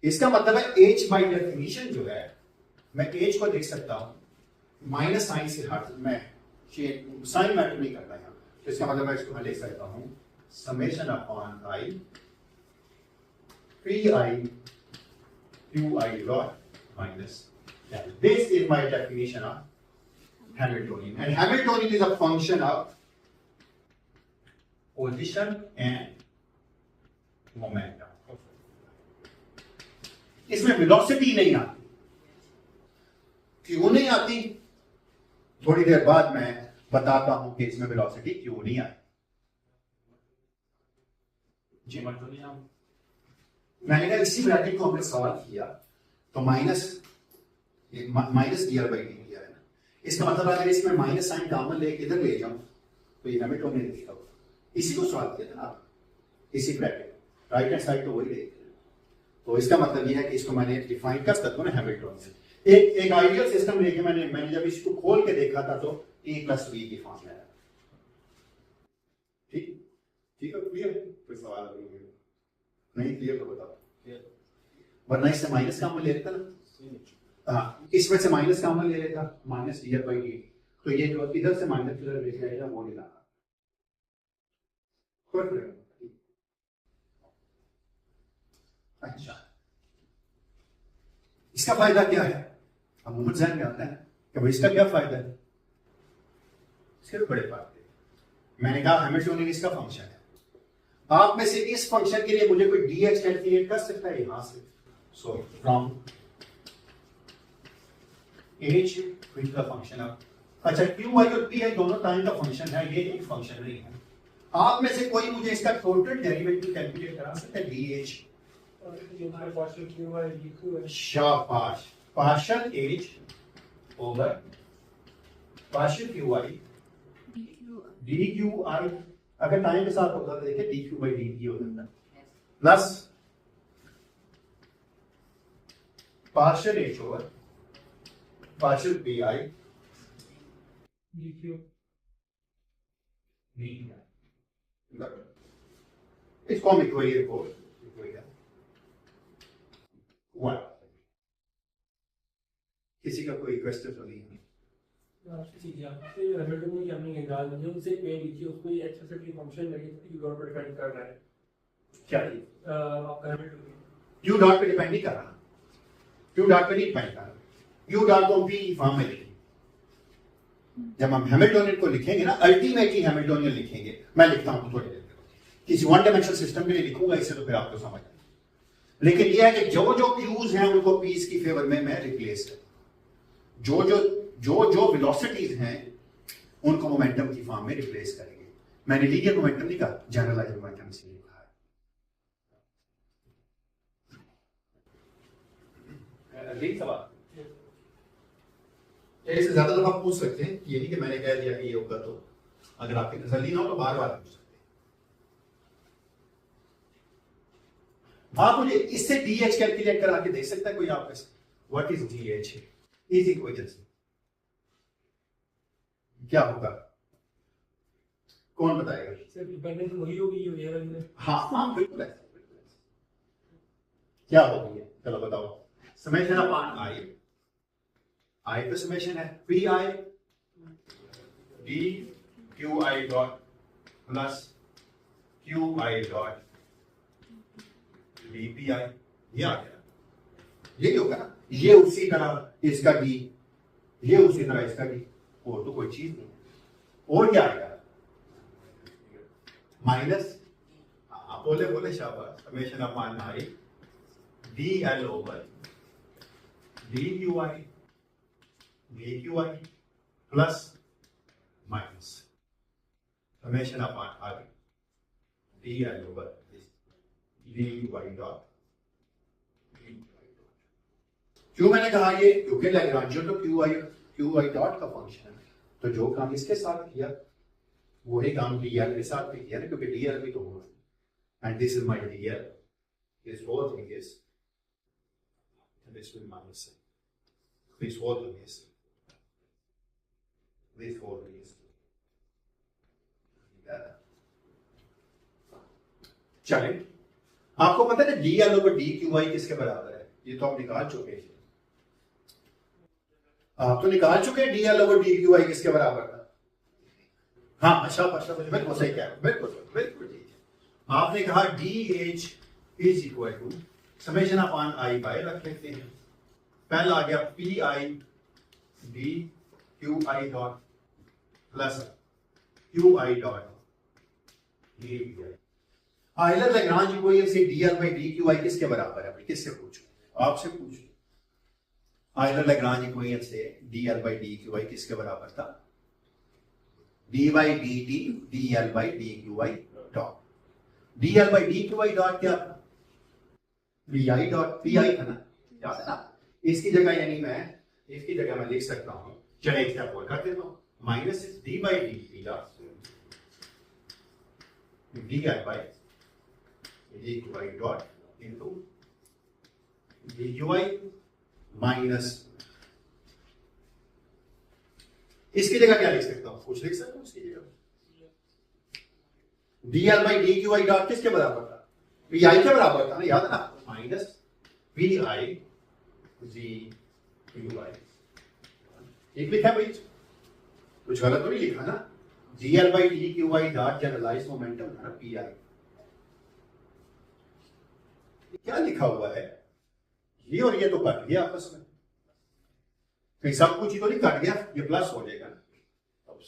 इसका मतलब है h बाई डेफिनेशन जो है, मैं h को देख सकता हूं माइनस साइन से हट, मैं साइन मैटर नहीं करता यहां, तो इसका मतलब मैं इसको लिख सकता हूं summation upon i P i q i dot minus This is my definition of Hamiltonian. And Hamiltonian is a function of position and momentum. इसमें velocity नहीं आती. क्यों नहीं आती? थोड़ी देर बाद मैं बताता हूं कि इसमें velocity क्यों नहीं आई. जी मैंने कहा इसी ब्रैकेट को हमने सॉल्व किया तो minus D R by d T है ना. इसका मतलब अगर इसमें माइनस साइन कॉमन ले इधर ले जाऊं तो ये हैमिल्टोनियन लिखा होगा. इसी को सॉल्व किया था ना आप, इसी ब्रैकेट राइट हैंड साइड तो वही देख रहे हैं. तो इसका मतलब ये है कि इसको मैंने डिफाइन कर सकता हूं ना हैमिल्टोनियन. एक आइडियल सिस्टम लेके मैंने जब इसको खोल के देखा था तो ए प्लस बी की फॉर्म में. ठीक ठीक है, क्लियर? कोई सवाल नहीं क्लियर तो बताओ. वरना इससे माइनस कॉमन ले लेता ना. हाँ, इसमें से माइनस कॉमन ले लेता, माइनस डी बाई डी. तो ये जो इधर से माइनस इधर लेके आएगा वो नहीं लाना. अच्छा, इसका फायदा क्या है? हम उम्र जहन में आता है कि भाई इसका क्या फायदा है. इसके भी बड़े फायदे. मैंने कहा हैमिल्टोनियन इसका फंक्शन है. आप में से इस फंक्शन के लिए मुझे कोई dh कैलकुलेट कर सकता है यहां से. सो फ्रॉम h विच का फंक्शन ऑफ, अच्छा q i और p i दोनों टाइम का फंक्शन है, ये एक फंक्शन नहीं है. आप में से कोई मुझे इसका टोटल डेरिवेटिव कैलकुलेट करा सकता है dh? शाबाश. Partial h over partial qi dqi. अगर टाइम के साथ होता तो देखिए dq by dt हो जाता है plus partial h over partial pi dq dt. इसको हम इक्वेशन को किसी का कोई क्वेश्चन तो नहीं है? हैमिल्टोनियन की हमने निकाल दी उनसे पे लिखी उसको ये एक्सेसिवली फंक्शन लगी क्यू डॉट पर डिपेंड कर रहा है. क्या आपका हैमिल्टोनियन क्यू डॉट पे डिपेंड नहीं कर रहा. क्यू डॉट पे नहीं डिपेंड कर रहा. क्यू डॉट को पी फॉर्म में लिखेंगे. जब हम हैमिल्टोनियन को लिखेंगे ना, अल्टीमेटली हैमिल्टोनियन लिखेंगे. मैं लिखता हूं थोड़ी देर किसी वन डायमेंशनल सिस्टम के लिए लिखूंगा इसे तो फिर आपको समझ आएगा. लेकिन यह है कि जो जो क्यूज हैं उनको पीस की फेवर में मैं रिप्लेस करूं. जो वेलोसिटीज हैं उनको मोमेंटम की फॉर्म में रिप्लेस करेंगे. मैंने लीनियर मोमेंटम नहीं कहा, जनरलाइज्ड मोमेंटम इसलिए कहा है. अगली सवाल इससे ज्यादा दफा पूछ सकते हैं. ये नहीं कि मैंने कह दिया कि ये होगा. तो अगर आपकी तसल्ली ना हो तो बार बार पूछ सकते हैं. आप मुझे इससे dh कैलकुलेट करा के दे सकता है कोई आपके से? What is dh? इस इक्वेशन से क्या होगा? कौन बताएगा? सर डिपेंडेंस वही होगी जो ये वाली है. हाँ हाँ बिल्कुल ऐसे. क्या होगी? चलो बताओ. समेशन अपॉन i पे समेशन है pi d qi dot plus qi dot dpi. ये आ गया. ये होगा ना. ये उसी तरह इसका d, ये उसी तरह इसका d. और तो कोई चीज नहीं है. और क्या आएगा? माइनस बोले शाबाश. Summation upon i dl over dqi plus minus summation upon i dl over dy dot. क्यों मैंने कहा ये? क्योंकि लैग्रांजियन तो qi डॉट का फंक्शन है. तो जो काम इसके साथ किया वही काम dl के साथ भी किया ना, क्योंकि dl भी तो होगा. And this is my dl. This whole thing is this will minus this whole thing is this whole thing is. चलें. आपको पता है dl ओवर dqi किसके बराबर है? ये तो आप निकाल चुके हैं. आप तो निकाल चुके हैं dl ओवर dqi किसके बराबर था. हाँ अच्छा बिल्कुल सही कह रहे. बिल्कुल ठीक है. आपने कहा dh is equal to summation upon i by रख लेते हैं पहला आ गया p i d q i dot plus q i dot d p i. Euler Lagrange equation से d l by d q i किसके बराबर है भाई? किससे पूछो? आपसे पूछो। आयलर लैग्रांज इक्वेशन से d l by d q i किसके बराबर था? D by d t d l by d q i dot. D l by d q i dot क्या था? P I dot P I था ना, याद है ना? इसकी जगह यानी मैं लिख सकता हूं, चले एक स्टेप और कर देता हूं, minus D by d T dot D l by d q i dot into D q I minus, इसकी जगह क्या लिख सकता हूं? कुछ लिख सकता हूं इसकी जगह D l by d q i dot किसके बराबर था? पी आई के बराबर था ना, याद है ना? Minus p i g q i. एक लिखा भाई, कुछ गलत तो नहीं लिखा ना? G L by d q i dot generalise momentum है ना, पी आई। क्या लिखा हुआ है? ये और ये तो कट गया आपस में, कहीं सब कुछ ही तो नहीं कट गया, ये प्लस हो जाएगा ना। अब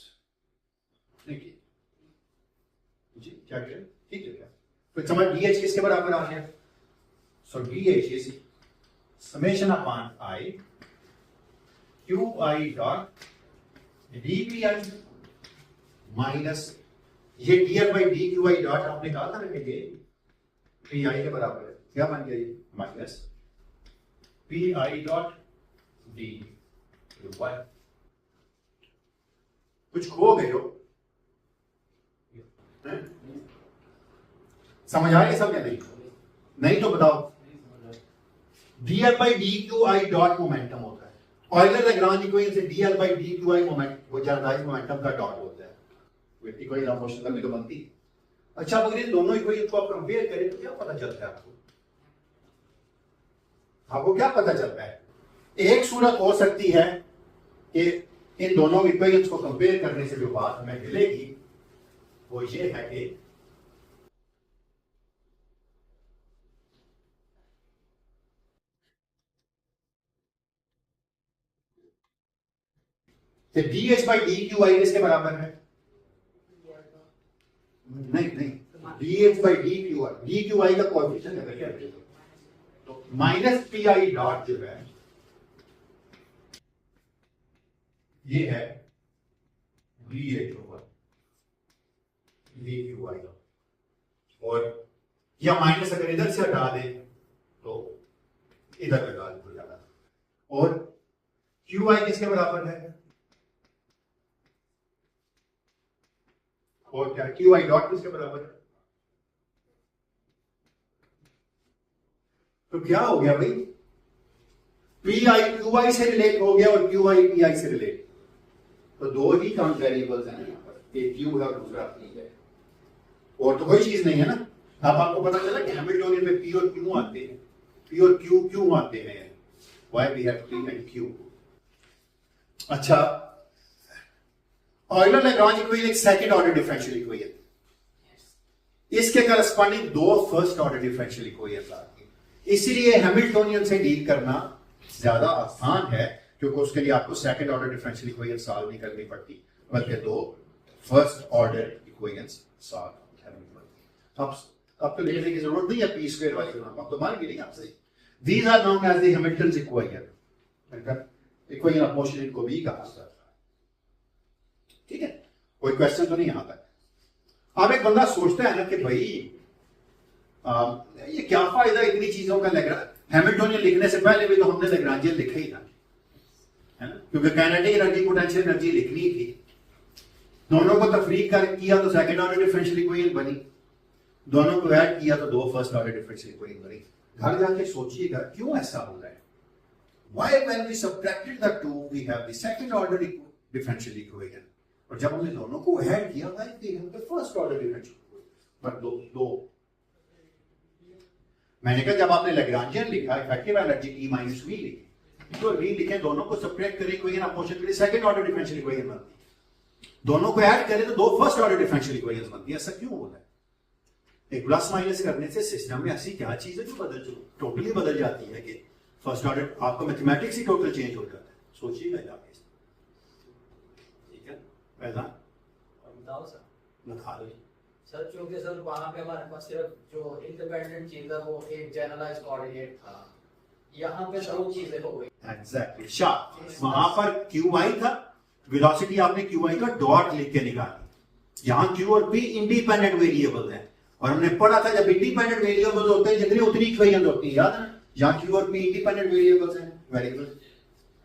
देखिए जी क्या करें, ठीक है क्या? तो समझ डी एच किसके बराबर आ गया? So d h is summation upon i q i dot d p i minus ये d l by d q i dot आपने कहा था ना कि ये पी आई के बराबर है, क्या बन गया ये? माइनस पी आई डॉट डी क्यू आई। कुछ खो गए हो? समझ आ रही सब या नहीं? नहीं तो बताओ। D l by d q i dot momentum होता है, ऑयलर लैग्रांज इक्वेशन से d l by d q I moment वो जनरलाइज्ड मोमेंटम का डॉट होता है। इक्वेशन आप मोशन करने को बनती है। अच्छा, अगर इन दोनों इक्वेशन को आप कंपेयर करें तो क्या पता चलता है आपको? आपको क्या पता चलता है? एक सूरत हो सकती है कि इन दोनों इक्वेशंस को कंपेयर करने से जो बात हमें मिलेगी वो ये है कि D H by d q i किसके बराबर है? नहीं, D H by d q आई का कोएफिशिएंट है तो माइनस पी आई डॉट जो है ये है D H over D q आई, और या माइनस अगर इधर से हटा दे तो इधर लगा दे तो ज्यादा। और क्यू आई किसके बराबर है? और क्या क्यू आई डॉट किसके बराबर है? तो क्या हो गया भाई? पी आई क्यू आई से रिलेट हो गया और क्यू आई पी आई से रिलेट। तो दो ही काउंट वेरिएबल्स हैं यहाँ पर, एक क्यू है और दूसरा पी है, और तो कोई चीज नहीं है ना। अब आपको पता चला कि हैमिल्टोनियन में पी और क्यू आते हैं, पी और क्यू क्यों आते हैं, why we have p and q. अच्छा, ऑयलर लैग्रांज इक्वेशन एक सेकंड ऑर्डर डिफरेंशियल इक्वेशन, इसके करस्पॉन्डिंग दो फर्स्ट ऑर्डर डिफरेंशियल इक्वेशन आती है, इसीलिए हैमिल्टोनियन से डील करना ज्यादा आसान है क्योंकि उसके लिए आपको second order differential equation solve नहीं करनी पड़ती बल्कि दो फर्स्ट ऑर्डर इक्वेशंस सॉल्व करनी पड़ती। अब तो लिखने की जरूरत नहीं है पी स्क्वायर वाली, अब तो मान गई आपसे। These are known as the Hamilton's equation, equation of motion इनको भी कहा जाता है। ठीक है, कोई क्वेश्चन तो नहीं आता है। अब एक बंदा सोचता है ना कि भाई ये क्या फायदा इतनी चीजों का हैमिल्टोनियन लिखने से पहले भी तो हमने लैग्रांजियन लिखा ही था, है ना, क्योंकि काइनेटिक एनर्जी पोटेंशियल एनर्जी लिखनी थी। दोनों को तफरीक कर किया तो सेकंड ऑर्डर डिफरेंशियल इक्वेशन बनी, दोनों को ऐड किया तो दो फर्स्ट ऑर्डर डिफरेंशियल इक्वेशन बनी। घर जाके सोचिएगा क्यों ऐसा हो रहा है। Why when we subtracted the two we have the second order differential equation, और जब हमने दोनों को ऐड किया भाई we have the first order differential equation, पर दो मैंने कहा जब आपने लैग्रांजियन लिखा effective energy E minus V लिखी तो V लिखे, दोनों को सब्ट्रैक्ट करें इक्वेशन ऑफ मोशन के लिए सेकंड ऑर्डर डिफरेंशियल इक्वेशन बनती है, दोनों को ऐड करें तो दो फर्स्ट ऑर्डर डिफरेंशियल इक्वेशन बनती है। ऐसा क्यों हो रहा है? एक प्लस माइनस करने से सिस्टम में ऐसी क्या चीज है जो टोटली बदल जाती है कि फर्स्ट ऑर्डर आपका मैथमेटिक्स ही टोटल चेंज हो जाता है, सोचिएगा जाके। ठीक है, पहला बताओ सर। बता दो। सर चूंकि सर वहाँ पे हमारे पास सिर्फ जो इंडिपेंडेंट चीज है वो एक जनरलाइज कोऑर्डिनेट था, यहाँ पे दो चीजें हो गई। एग्जैक्टली शार्प, वहां पर क्यू आई था, वेलोसिटी आपने क्यू आई का डॉट लिख के निकाली। यहाँ क्यू और पी इंडिपेंडेंट वेरिएबल है, और हमने पढ़ा था जब इंडिपेंडेंट वेरिएबल होते हैं जितनी उतनी इक्वेशन होती है, याद है ना? यहाँ क्यू और पी इंडिपेंडेंट वेरिएबल्स हैं। Very good.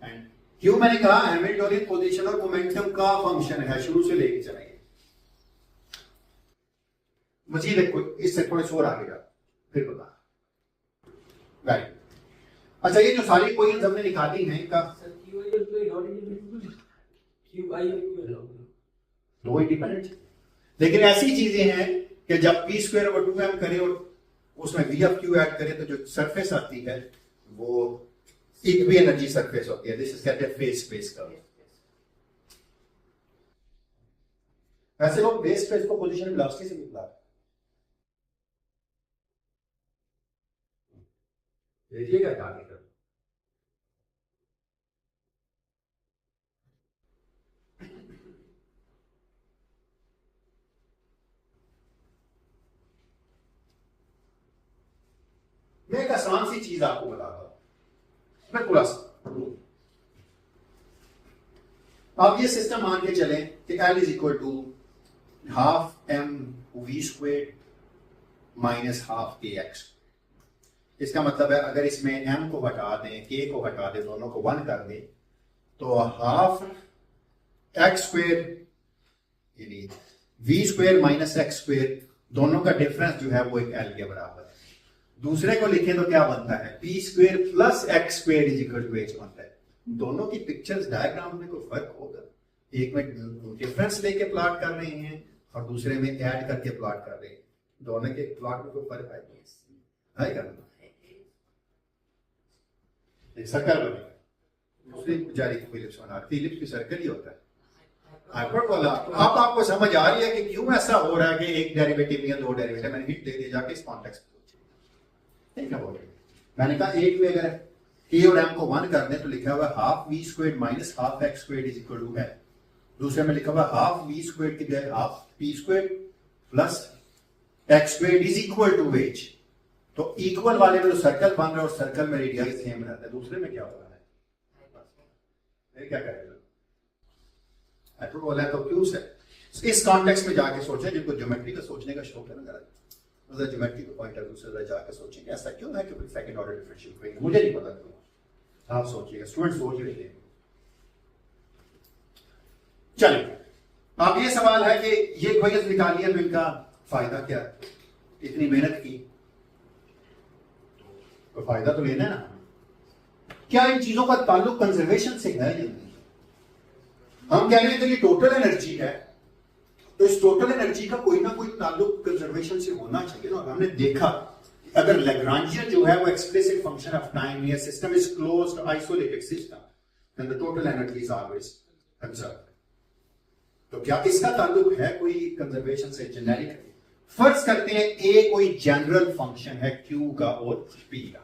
एंड क्यू मैंने कहा हैमिल्टोनियन पोजीशन और मोमेंटम का फंक्शन है, शुरू से लेके चलेंगे। मजीद इससे थोड़े से और आगे जा फिर बता। Very good. अच्छा, ये जो सारी इक्वेशंस हमने निकाली हैं इनका सर क्यू आई दो इंडिपेंडेंट, लेकिन ऐसी चीजें हैं कि जब पी स्क्वायर ओवर 2m करें और उसमें वी ऑफ क्यू ऐड करें तो जो सरफेस आती है वो इक्वी एनर्जी सरफेस होती है। दिस इज कहते हैं फेस स्पेस का। वैसे लोग बेस स्पेस को पोजीशन वेलोसिटी से निकला देखिएगा आगे कर। मैं एक आसान सी चीज आपको बताता हूं, बिल्कुल आसान। अब ये सिस्टम मान के चलें कि L is equal to half m v square minus half a x. इसका मतलब है अगर इसमें m को हटा दें, k को हटा दें, दोनों को 1 कर दें, तो हाफ एक्स स्क्वेयर यानी v square minus x square, दोनों का डिफरेंस जो है वो एक L के बराबर है। दूसरे को लिखें तो क्या बनता है, p square plus x square is equal to H बनता है। दोनों की पिक्चर्स डायग्राम में कोई फर्क होगा? एक में डिफरेंस लेके प्लॉट कर रहे हैं और दूसरे में ऐड करके प्लॉट कर रहे हैं, दोनों के प्लॉट में कोई फर्क आएगा? एक सर्कल बनेगा, दूसरी जारी फिलिप्स बना, फिलिप्स की सर्कल ही होता है। हाइपरबोला वाला अब आपको समझ आ रही है कि क्यों ऐसा हो रहा है कि एक डेरिवेटिव या दो डेरिवेटिव। मैंने हिंट दे दिया जाके इस कॉन्टेक्स्ट में। मैंने कहा एक में अगर k और m को 1 कर दें तो लिखा हुआ half v square minus half x square is equal to है। दूसरे में लिखा हुआ हाफ वी स्क्वायर की जगह half p square plus x square is equal to H. तो इक्वल वाले में तो सर्कल बन रहा है और सर्कल में रेडियस सेम रहता है। दूसरे में क्या हो रहा है, क्या करेगा? हाइपरबोला तो क्यूब है। इस कॉन्टेक्स्ट में जाके सोचें, जिनको ज्योमेट्री का सोचने का शौक है ना, जरा ज्योमेट्री को पॉइंट ऑफ व्यू से जाकर सोचेंगे ऐसा क्यों है कि सेकंड ऑर्डर डिफरेंशियल इक्वेशन। मुझे नहीं पता क्यों, आप सोचिएगा, स्टूडेंट सोच रहे थे। चलिए, अब ये सवाल है कि ये इक्वेशन निकाली है तो इनका फायदा क्या है? इतनी मेहनत की तो फायदा तो लेना है ना। क्या इन चीजों का ताल्लुक कंजर्वेशन से है? हम कह रहे हैं कि ये टोटल एनर्जी है, तो इस टोटल एनर्जी का कोई ना कोई ताल्लुक कंजर्वेशन से होना चाहिए ना। हमने देखा अगर लैग्रांजियन जो है वो एक्सप्लिसिट फंक्शन ऑफ टाइम या system is closed isolated system then the total energy is always conserved. तो क्या इसका ताल्लुक है कोई कंजर्वेशन से? जेनेरिक फर्ज करते हैं ए कोई जनरल फंक्शन है Q का और P का।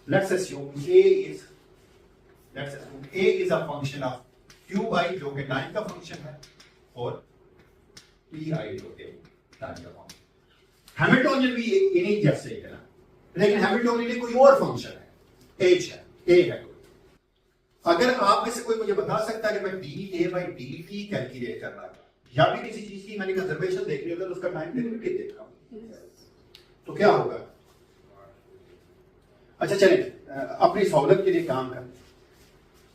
Let's assume A is a function of QI जो कि टाइम का फंक्शन है और PI जो कि टाइम का फंक्शन। हैमिल्टोनियन भी इन्हीं जैसे ही है ना, लेकिन हैमिल्टोनियन में कोई और फंक्शन है, H है, A है। अगर आप में से कोई मुझे बता सकता है कि मैं dA/dt कैलकुलेट करना है या भी किसी चीज की मैंने कंजर्वेशन देखनी होगा तो उसका टाइम डेरिवेटिव देख रहा हूं तो क्या होगा? अच्छा चलिए अपनी सहूलत के लिए काम करें,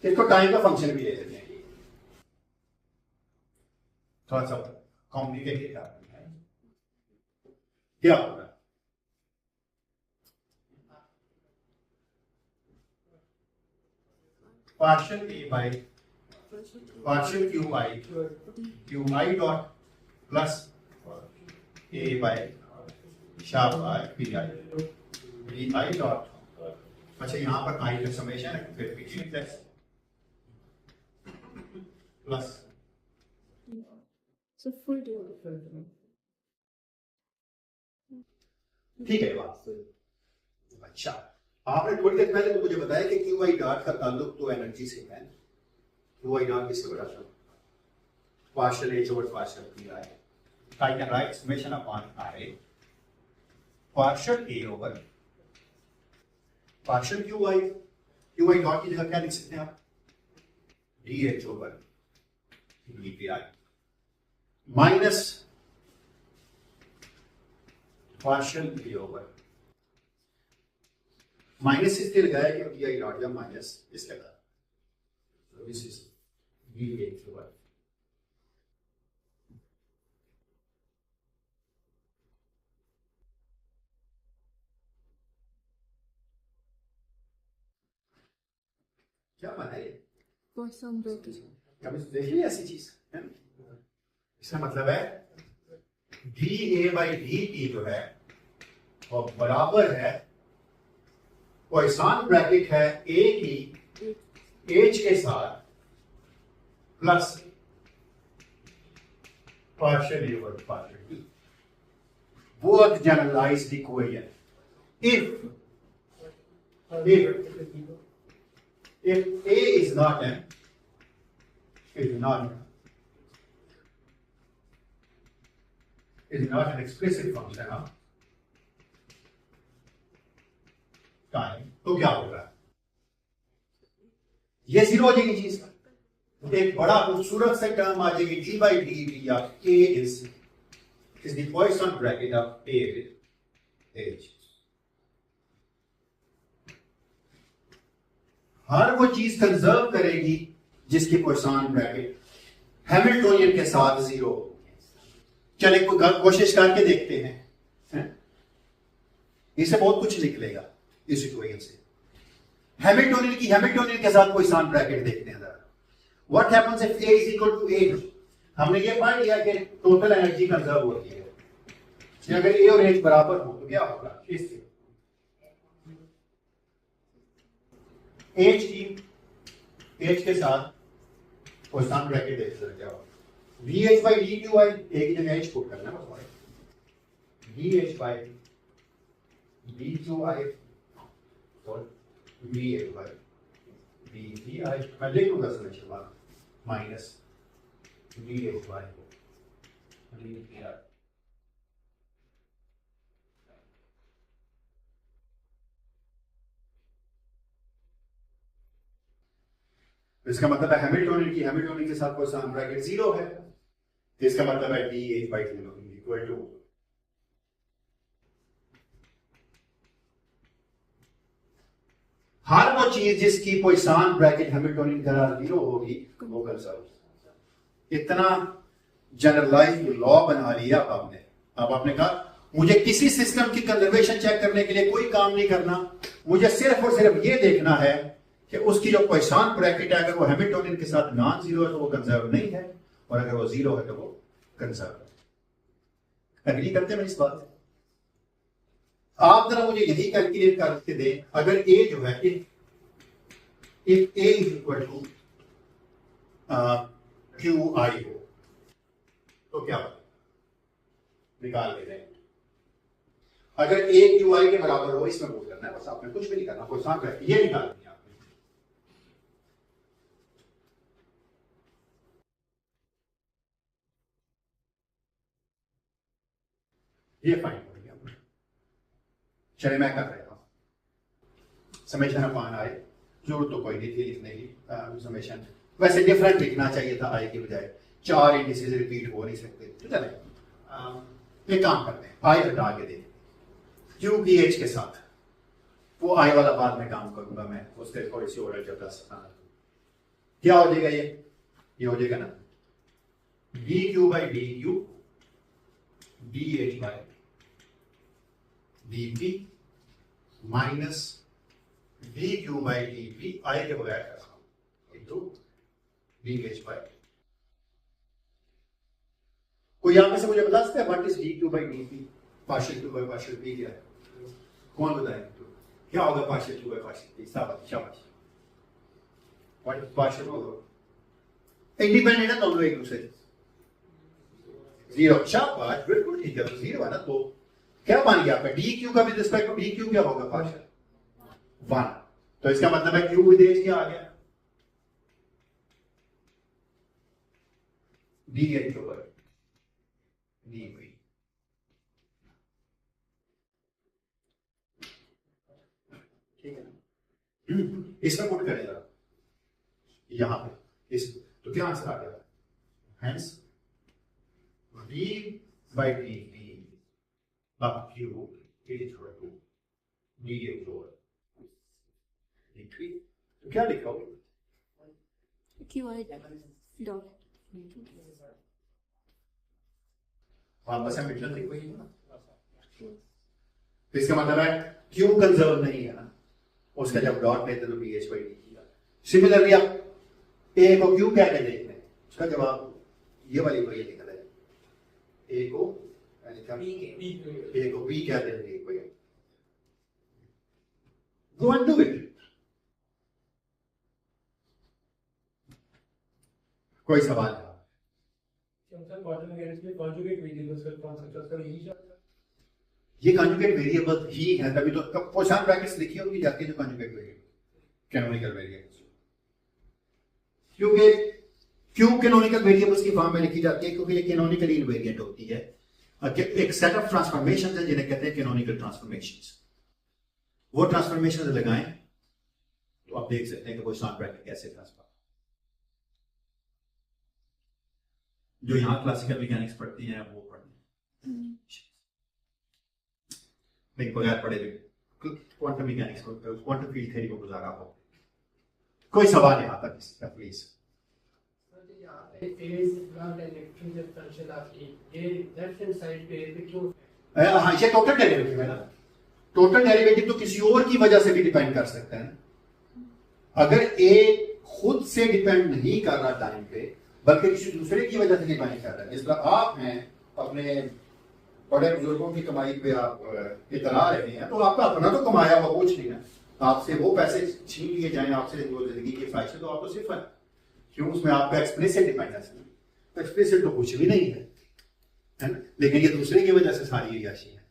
इसको टाइम का फंक्शन भी ले लेते हैं, थोड़ा सा कॉम्प्लिकेटेड है। क्या होगा? Partial A by partial QI dot plus A by sharp PI PI dot. अच्छा यहां पर I का समेशन है, फिर PI plus So full day. ठीक है बात। अच्छा आपने थोड़ी देर पहले तो मुझे बताया कि क्यू आई डॉट का ताल्लुक तो एनर्जी से है। क्यू आई डॉट किससे बड़ा था? Partial H over partial P I. I can write summation upon I partial A over partial QI। QI dot की जगह क्या लिख सकते हैं आप? DH over DPI minus partial A over minus इसलिए लगाया कि DI डॉट या माइनस इसके बाद, so this is DH over क्या बना है? कभी देखिए ऐसी चीज है? इसका मतलब है D A by d T जो है वो बराबर है पॉइसन ब्रैकेट है ए की एच के साथ plus partial A over partial B. Both generalised equation if A is not an explicit function of time, तो क्या होगा? ये जीरो हो जाएगी चीज। एक बड़ा खूबसूरत से टर्म आ जाएगी d by dt या A is the Poisson bracket of A with H। हर वो चीज कंजर्व करेगी जिसकी पॉइसन ब्रैकेट हैमिल्टोनियन के साथ जीरो। चले कोशिश करके देखते हैं, इससे बहुत कुछ निकलेगा इस इक्वेशन से। हैमिल्टोनियन के साथ पॉइसन ब्रैकेट देखते हैं जरा। What happens if A is equal to H? हमने ये पढ़ लिया कि टोटल एनर्जी कंजर्व होती है। अगर A और H बराबर हो तो क्या होगा? इससे H के साथ पॉइसन ब्रैकेट देख सकते हो। VH by DQI एक ही जगह H पुट करना है बस। VH by DQI और VH by DPI मैं लिख लूंगा समेशन बाद माइनस VH by DPI। इसका मतलब है हैमिल्टोनियन के साथ पॉइसन ब्रैकेट जीरो है। इसका मतलब है DH by इक्वल टू हर वो चीज जिसकी पॉइसन ब्रैकेट हैमिल्टोनियन का जीरो होगी वो कंजर्व। इतना जनरलाइज्ड लॉ बना लिया आपने। अब आपने कहा मुझे किसी सिस्टम की कंजर्वेशन चेक करने के लिए कोई काम नहीं करना, मुझे सिर्फ और सिर्फ ये देखना है कि उसकी जो पॉइसन ब्रैकेट है अगर वो हैमिल्टोनियन के साथ नॉन जीरो है तो वो कंजर्व नहीं है, और अगर वो जीरो है तो वो कंजर्व है। एग्री करते हैं इस बात से? आप जरा मुझे यही कैलकुलेट करके दें, अगर ए जो है if A is equal to q i हो तो क्या होगा? निकाल के दें। अगर ए क्यू आई के बराबर हो इसमें बोल करना है, बस आपने कुछ भी नहीं करना, पॉइसन ब्रैकेट ये निकाल दिया। ये फाइन हो गया। चले मैं कर रहा हूं समेशन अपॉन आई। जरूरत तो कोई नहीं थी लिखने की समेशन, वैसे डिफरेंट लिखना चाहिए था आई की बजाय। 4 इंडिसेस रिपीट हो नहीं सकते तो चले एक काम करते हैं, आई हटा के दें क्यू की एच के साथ। वो आई वाला बाद में काम करूंगा मैं, उससे थोड़ी सी और जगह क्या हो जाएगा? ये हो जाएगा ना D Q by d Q D H by dp minus D Q by D p आई के बगैर इंटू डी एच बाई। कोई यहां में से मुझे बता सकता है what is D Q by D P? Partial Q by partial P क्या है? कौन बताएगा? क्या होगा partial Q by partial P? शाबाश। व्हाट इज पार्शियल होगा? इंडिपेंडेंट है दोनों एक दूसरे से। जीरो। शाबाश, बिल्कुल ठीक है। तो जीरो है ना, तो क्या बन गया आपका डी क्यू का भी रिस्पेक्ट टू डी क्यू क्या होगा? पार्शियल 1। तो इसका मतलब है क्यू विद एज क्या आ गया, d H over d v. ठीक है ना, इसमें पुट करेगा यहां पे इस, तो क्या आंसर आ गया, hence v by dv of q is equal to dh over dt। तो क्या लिखोगे, क्यू आई डॉट वापस से मिशन लिखोगे ना, तो इसका मतलब है q कंजर्व नहीं है ना, उसका जब डॉट लेते तो dh by dt। सिमिलरली आप a को q क्या कहते हैं, उसका जवाब ये वाली वही निकल है, a को b क्या कहते हैं, गो एंड डू इट। कोई सवाल है, ये कॉन्जुगेट वेरिएबल ही है, तभी तो क्वेश्चन ब्रैकेट्स लिखी होगी जाके जो कॉन्जुगेट वेरिएबल कैनोनिकल वेरिएबल्स, क्योंकि क्यों कैनोनिकल वेरिएबल्स की फॉर्म में लिखी जाती है, क्योंकि ये कैनोनिकली इनवेरिएंट होती है। एक सेट ऑफ ट्रांसफॉर्मेशंस है जिन्हें कहते हैं कैनोनिकल ट्रांसफॉर्मेशंस। वो ट्रांसफॉर्मेशंस लगाएं तो आप देख सकते हैं कि क्वेश्चन ब्रैकेट कैसे ट्रांसफॉर्म, जो यहां क्लासिकल मैकेनिक्स पढ़ती हैं वो पढ़ते हैं नहीं, बगैर पढ़े क्वांटम मैकेनिक्स को, क्वांटम फील्ड थ्योरी को गुजारा हो। कोई सवाल यहां तक इसका प्लीज। हाँ, ये टोटल डेरिवेटिव है ना, टोटल डेरिवेटिव तो किसी और की वजह से भी डिपेंड कर सकता है ना। अगर ए खुद से डिपेंड नहीं कर रहा टाइम पे, बल्कि किसी दूसरे की वजह से डिपेंड कर रहा है, जिस तरह आप हैं अपने बड़े बुजुर्गों की कमाई पे आप इतना रहे हैं, तो आपका अपना तो कमाया हुआ कुछ नहीं है, आपसे वो पैसे छीन लिए जाए आपसे वो जिंदगी की ख्वाहिश है, तो आप तो सिर्फ है क्यों, उसमें आपका एक्सप्लिसिट डिपेंडेंस नहीं, तो एक्सप्लिसिट तो कुछ भी नहीं है ना, लेकिन ये दूसरे की वजह से सारी अय्याशी है।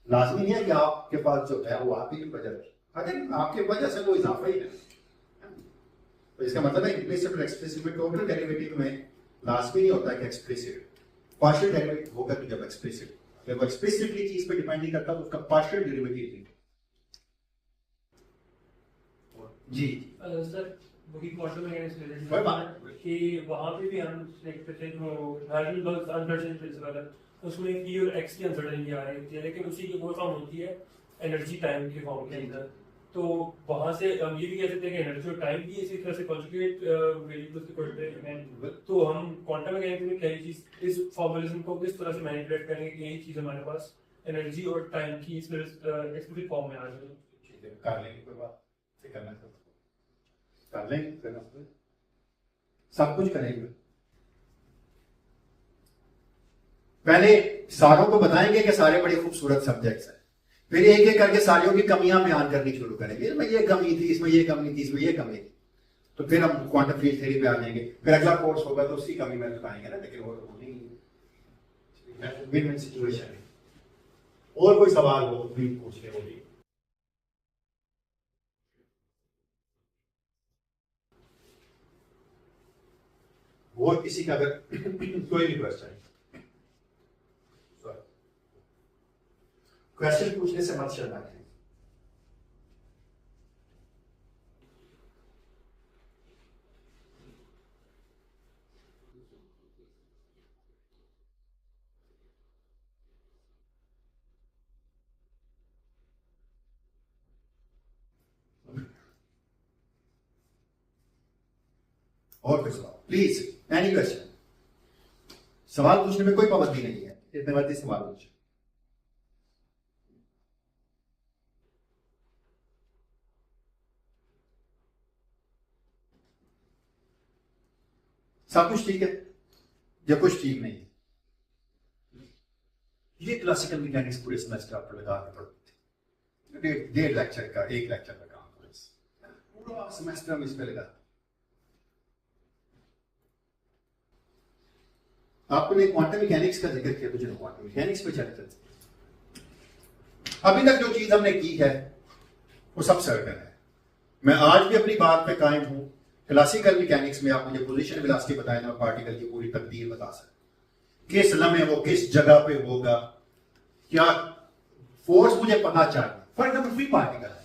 लाजमी नहीं है कि आपके पास जो है वो आप ही की वजह से, अगर आपके वजह से वो इजाफा ही है, तो इसका मतलब है इम्प्लिसिट और एक्सप्लिसिट में टोटल डेरिवेटिव में लाजमी नहीं होता कि एक्सप्लिसिट, पार्शियल डेरिवेटिव होगा तो जब एक्सप्लिसिट, जब वो एक्सप्लिसिटली चीज पे डिपेंड नहीं करता तो उसका पार्शियल डेरिवेटिव नहीं। जी सर वही क्वांटम मैकेनिक्स कोई बात कि वहां पे भी हम देखते थे जो हाइजेनबर्ग अनसर्टेनिटी प्रिंसिपल है, उसमें p और x की अनसर्टेनिटी आ रही है, लेकिन उसी की वो फॉर्म होती है एनर्जी टाइम के फॉर्म के अंदर। तो वहां से हम ये भी कह सकते हैं कि एनर्जी और टाइम भी इसी तरह से कॉन्जुगेट वेरिएबल्स के पढ़ते हैं। तो हम क्वांटम मैकेनिक्स में क्या चीज, इस फॉर्मूलिज्म को किस तरह से मैनिपुलेट करेंगे कि यही चीज हमारे पास एनर्जी और टाइम की इस एक्सप्लिसिट फॉर्म में आ जाए। ठीक है, कर लेंगे, कोई बात नहीं, करना है कर लेंगे, सब कुछ करेंगे। पहले सारों को बताएंगे कि सारे बड़े खूबसूरत सब्जेक्ट्स हैं, फिर एक एक करके सारियों की कमियां बयान करनी शुरू करेंगे, इसमें ये कमी थी, इसमें ये कमी थी, इसमें ये कमी थी, तो फिर हम क्वांटम फील्ड थ्योरी पे आ जाएंगे, फिर अगला कोर्स होगा तो उसकी कमी में बताएंगे ना, लेकिन वो नहीं विन विन सिचुएशन है। और कोई सवाल हो भी पूछने को भी, वो किसी का अगर कोई भी क्वेश्चन पूछने से मत शर्माएं। और कोई सवाल प्लीज, एनी क्वेश्चन, सवाल पूछने में कोई पाबंदी नहीं है, इतने मर्जी सवाल पूछे। सब कुछ ठीक है या कुछ ठीक नहीं है? ये क्लासिकल मैकेनिक्स पूरे सेमेस्टर आप लगा के पढ़ते थे, डेढ़ लेक्चर का, एक लेक्चर का काम पूरा सेमेस्टर हम इस पे लगा। आपने क्वांटम मैकेनिक्स का जिक्र किया, तो चलो क्वांटम मैकेनिक्स पे चलते हैं। अभी तक जो चीज हमने की है वो सब सर्टन है। मैं आज भी अपनी बात पे कायम हूं। क्लासिकल मैकेनिक्स में आप मुझे पोजीशन वेलोसिटी बताएं ना, पार्टिकल की पूरी तकदीर बता सकते, किस लम्हे वो किस जगह पे होगा, क्या फोर्स मुझे पता चाहिए। फॉर एग्जाम्पल फ्री पार्टिकल है,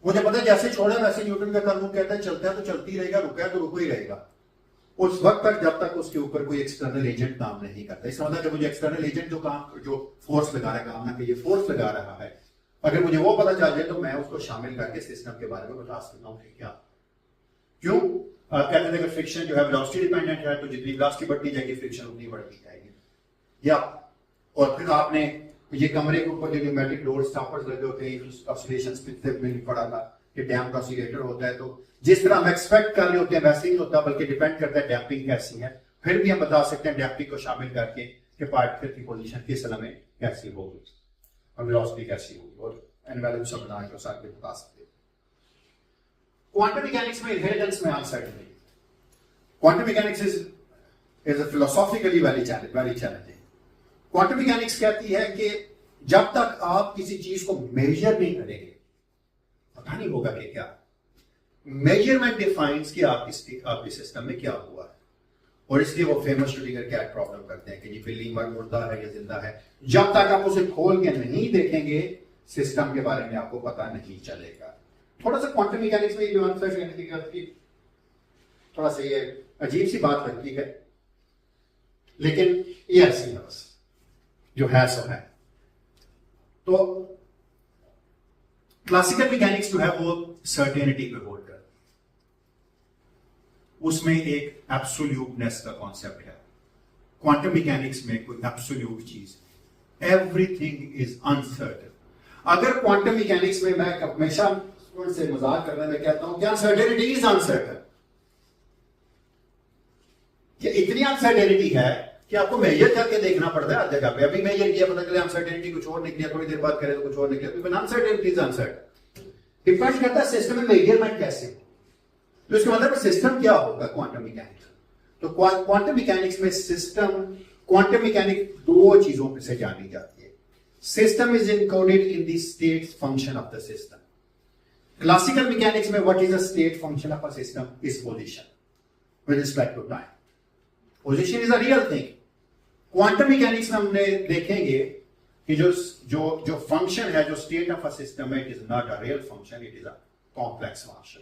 मुझे पता है जैसे छोड़ा वैसे न्यूटन का कानून कहता है चलता है तो चलती रहेगा, रुका है तो रुको ही रहेगा उस वक्त तक जब तक उसके ऊपर कोई एक्सटर्नल एजेंट काम नहीं करता। इसका मतलब मुझे एक्सटर्नल एजेंट जो फोर्स लगा रहा है, काम ना कि ये फोर्स लगा रहा है, अगर मुझे वो पता चल जाए तो मैं उसको शामिल करके सिस्टम के बारे में बता सकता हूं कि क्या क्यों। कहते हैं अगर फ्रिक्शन जो है वेलोसिटी डिपेंडेंट है तो जितनी वेलोसिटी बढ़ती जाएगी फ्रिक्शन उतनी बढ़ती जाएगी। या और फिर आपने ये कमरे के ऊपर जो न्यूमेटिक लोड स्टॉपर्स लगे होते हैं, ऑसिलेशंस में पड़ा था कि डैम्प ऑसिलेटर होता है, तो जिस तरह हम एक्सपेक्ट कर रहे होते हैं वैसे ही होता, बल्कि डिपेंड करता है डैम्पिंग कैसी है। फिर भी हम बता सकते हैं डैम्पिंग को शामिल करके कि पार्टिकल की पोजीशन किस समय में कैसी होगी और वेलोसिटी कैसी होगी, और एन वैल्यू सब बना के साथ भी बता सकते हैं। क्वांटम मैकेनिक्स में इनहेरिटेंस में uncertainty, quantum mechanics is philosophically very challenging. Quantum mechanics कहती है कि जब तक आप किसी चीज को मेजर नहीं करेंगे पता नहीं होगा कि क्या। मेजरमेंट डिफाइंस कि आपके सिस्टम में क्या हुआ है, और इसलिए वो फेमस श्रोडिंगर कैट प्रॉब्लम करते हैं कि जी बिल्ली मुर्दा है या जिंदा है। जब तक आप उसे खोल के नहीं देखेंगे सिस्टम के बारे में आपको पता नहीं चलेगा। थोड़ा सा क्वांटम मैकेनिक्स में जो अनसर्टेनिटी थोड़ा सा ये अजीब सी बात लगती है, लेकिन ये ऐसी है बस, जो है सो है। तो क्लासिकल मैकेनिक्स जो है वो सर्टेनिटी पे होल्ड कर, उसमें एक एब्सोल्यूटनेस का कॉन्सेप्ट है। क्वांटम मैकेनिक्स में कोई एब्सोल्यूट चीज, एवरीथिंग इज अनसर्टेन। अगर क्वांटम मैकेनिक्स में मैं हमेशा से मजाक करने में कहता हूं कि अनसर्टेनिटी इज अनसर्टेन, कि इतनी अनसर्टेनिटी है कि आपको मेजर करके देखना पड़ता है हर जगह पे। अभी मेजर किया, पता चला अनसर्टेनिटी कुछ और निकली, थोड़ी देर बाद करें तो कुछ और निकले, तो अनसर्टेनिटी इज अनसर्टेन। डिपेंड करता है सिस्टम में मेजरमेंट कैसे हो, तो इसका मतलब सिस्टम क्या होगा क्वांटम मैकेनिक्स। तो क्वांटम मैकेनिक्स में सिस्टम, क्वांटम मैकेनिक्स दो चीजों से जानी जाती है। System is encoded in the state function of the system. Classical mechanics में what is the state function of a system is position with respect to time. Position is a real thing. Quantum mechanics में हमने देखेंगे कि जो function है, जो state of a system है, it is not a real function, it is a complex function.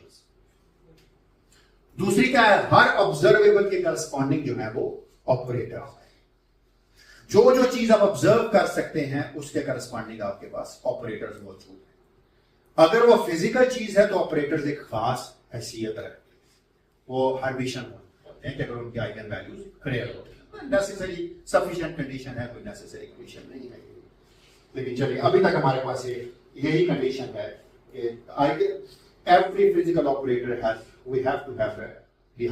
दूसरी क्या है, हर ऑब्जर्वेबल के करस्पॉन्डिंग जो है वो ऑपरेटर है। जो चीज आप ऑब्जर्व कर सकते हैं उसके करस्पॉन्डिंग आपके पास ऑपरेटर्स मौजूद हैं। अगर वो फिजिकल चीज है तो ऑपरेटर्स एक खास हैसियत रखते हैं, वो हर्मिशन होते हैं कि अगर उनके आइगन वैल्यूज रियल होते हैं। नेसेसरी सफिशिएंट कंडीशन है, कोई नेसेसरी कंडीशन नहीं है, लेकिन चलिए अभी तक हमारे पास यही कंडीशन है कि every physical operator we have to have the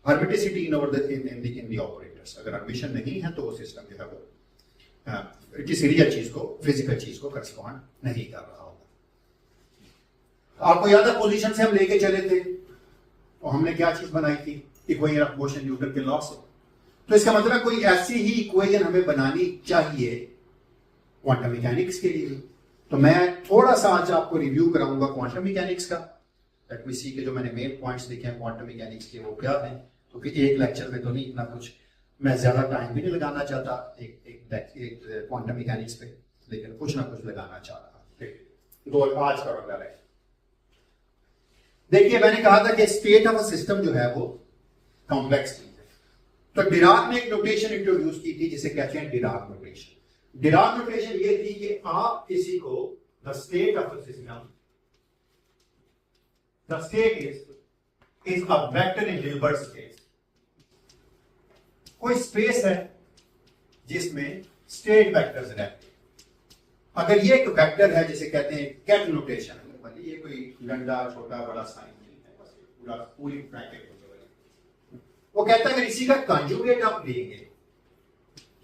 hermeticity in the operators. अगर hermetic नहीं है तो वो सिस्टम जो है वो किसी रियल चीज को, फिजिकल चीज को करस्पॉन्ड नहीं कर रहा होगा। आपको याद है पोजीशन से हम लेके चले थे तो हमने क्या चीज बनाई थी, इक्वेशन ऑफ मोशन न्यूटन के लॉ से। तो इसका मतलब कोई ऐसी ही इक्वेशन हमें बनानी चाहिए क्वांटम मैकेनिक्स के लिए। तो मैं थोड़ा सा आज आपको रिव्यू कराऊंगा क्वांटम मैकेनिक्स का। लेट मी सी के जो मैंने मेन पॉइंट्स देखे हैं क्वांटम मैकेनिक्स के वो क्या हैं, क्योंकि एक लेक्चर में तो नहीं इतना कुछ, मैं ज्यादा टाइम भी नहीं लगाना चाहता एक क्वांटम मैकेनिक्स पे, लेकिन कुछ ना कुछ लगाना चाह रहा। तो आज का अगला है, देखिए मैंने कहा था कि स्टेट ऑफ अ सिस्टम जो है वो कॉम्प्लेक्स चीज है। तो डिराक ने एक नोटेशन इंट्रोड्यूस की थी जिसे कहते हैं डिराक नोटेशन। डिराक नोटेशन ये थी कि आप किसी को the state of the system, the state is a vector in Hilbert space. कोई स्पेस है जिसमें स्टेट वेक्टर्स रहते हैं। अगर ये एक वेक्टर है जिसे कहते हैं कैट नोटेशन, ये कोई लंडा छोटा बड़ा साइन नहीं है, बस पूरा पूरी ब्रैकेट होने वाली। वो कहता है अगर इसी का कंजुगेट आप लेंगे,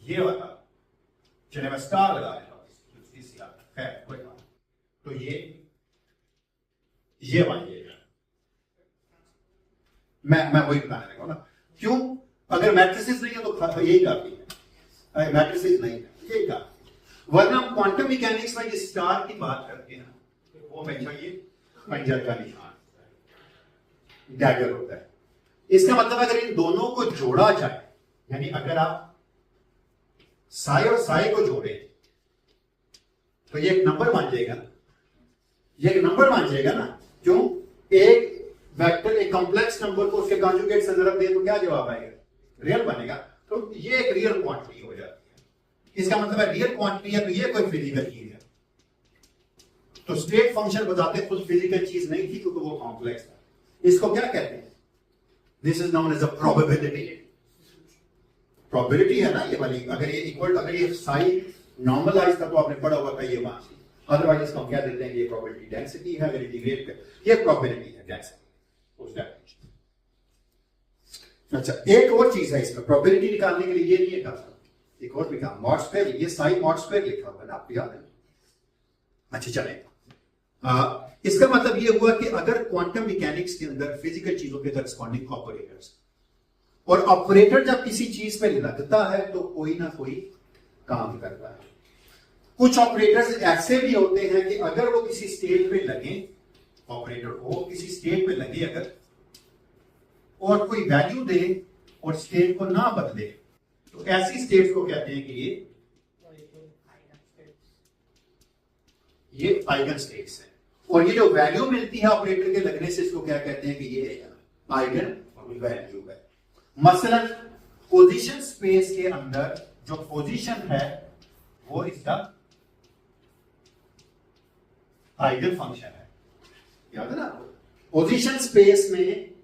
ये वाला चलिए मैं स्टार लगा रहा हूं, तो ये मानिएगा, मैं वही बताने लगा ना। क्यों? अगर मैट्रिसेस नहीं है तो यही काफी है, मैट्रिसेस नहीं है यही काफी। वरना हम क्वांटम मैकेनिक्स में जिस स्टार की बात करते हैं वो हमेशा ये खंजर का निशान, डैगर होता है। इसका मतलब अगर इन दोनों को जोड़ा जाए, यानी अगर आप साई और साई को जोड़े तो ये एक नंबर मान जाएगा ना, ये एक नंबर मान जाएगा ना। क्यों? एक वेक्टर एक कॉम्प्लेक्स नंबर को उसके कॉन्जुगेट से जरा दे तो क्या जवाब आएगा? रियल बनेगा। तो ये एक रियल क्वांटिटी हो जाती है। इसका मतलब है रियल क्वांटिटी है तो ये कोई फिजिकल चीज है। तो स्टेट फंक्शन बताते खुद फिजिकल चीज नहीं थी क्योंकि वो कॉम्प्लेक्स था। इसको क्या कहते हैं? This is known as a probability. Probability है ना ये वाली। अगर ये इक्वल, अगर ये साई नॉर्मलाइज था तो आपने पढ़ा हुआ था ये मान, अदरवाइज इसको हम क्या देते हैं? ये प्रोबेबिलिटी डेंसिटी है। अगर इंटीग्रेट कर ये प्रोबेबिलिटी है डेंसिटी उस डायमेंशन। अच्छा, एक और चीज है इसमें प्रोबेबिलिटी निकालने के लिए, ये नहीं है एक और भी काम, मॉड स्क्वायर। ये साई मॉड स्क्वायर लिखा हुआ है ना, आपको याद है? अच्छा चले, इसका मतलब ये हुआ कि अगर क्वांटम मैकेनिक्स के अंदर फिजिकल चीजों के करस्पॉन्डिंग ऑपरेटर्स, और ऑपरेटर जब किसी चीज पे लगता है तो कोई ना कोई काम करता है। कुछ ऑपरेटर्स ऐसे भी होते हैं कि अगर वो किसी स्टेट पे लगे, ऑपरेटर को किसी स्टेट पे लगे अगर, और कोई वैल्यू दे और स्टेट को ना बदले, तो ऐसी स्टेट को कहते हैं कि ये आइगन स्टेट्स है। और ये जो वैल्यू मिलती है ऑपरेटर के लगने से, इसको क्या कहते हैं कि ये आइगन वैल्यू है। मसलन पोजीशन स्पेस के अंदर जो पोजीशन है वो इसका आइगन फंक्शन है, याद है ना? पोजीशन स्पेस में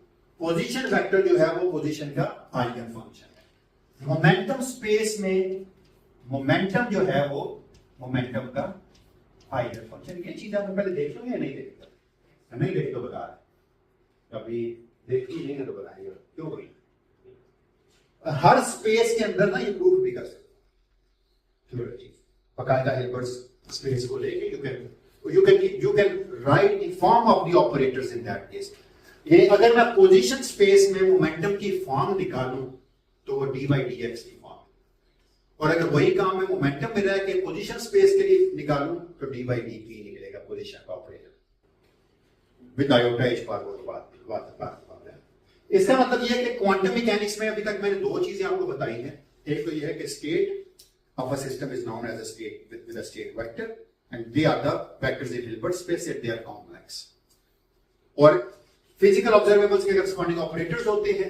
पोजीशन वेक्टर जो है वो पोजीशन का आइगन फंक्शन है। मोमेंटम स्पेस में मोमेंटम जो है वो मोमेंटम का आइगन फंक्शन। ये चीज आपने पहले देख लो या नहीं देखा? नहीं देख तो बता रहे, कभी देखी नहीं है तो बताएंगे क्यों भाई। हर स्पेस के अंदर ना ये प्रूफ भी कर सकते, बकायदा हिल्बर्ट स्पेस को लेके you can write in form of the operators in that case। ये अगर मैं पोजीशन स्पेस में मोमेंटम की फॉर्म निकालूं तो वो dy dx की फॉर्म, और अगर वही काम मैं मोमेंटम में रह के पोजीशन स्पेस के लिए निकालूं तो dy dt निकलेगा पोजीशन का ऑपरेटर विद आयोटा एच बार। वो बात है। इसका मतलब ये है कि क्वांटम मैकेनिक्स में अभी तक मैंने दो चीजें आपको बताई हैं। एक तो ये है कि state of a system is known as a state with a state vector, and they are the vectors in Hilbert space and they are complex। और फिजिकल ऑब्जर्वेबल्स के करस्पॉन्डिंग ऑपरेटर्स होते हैं।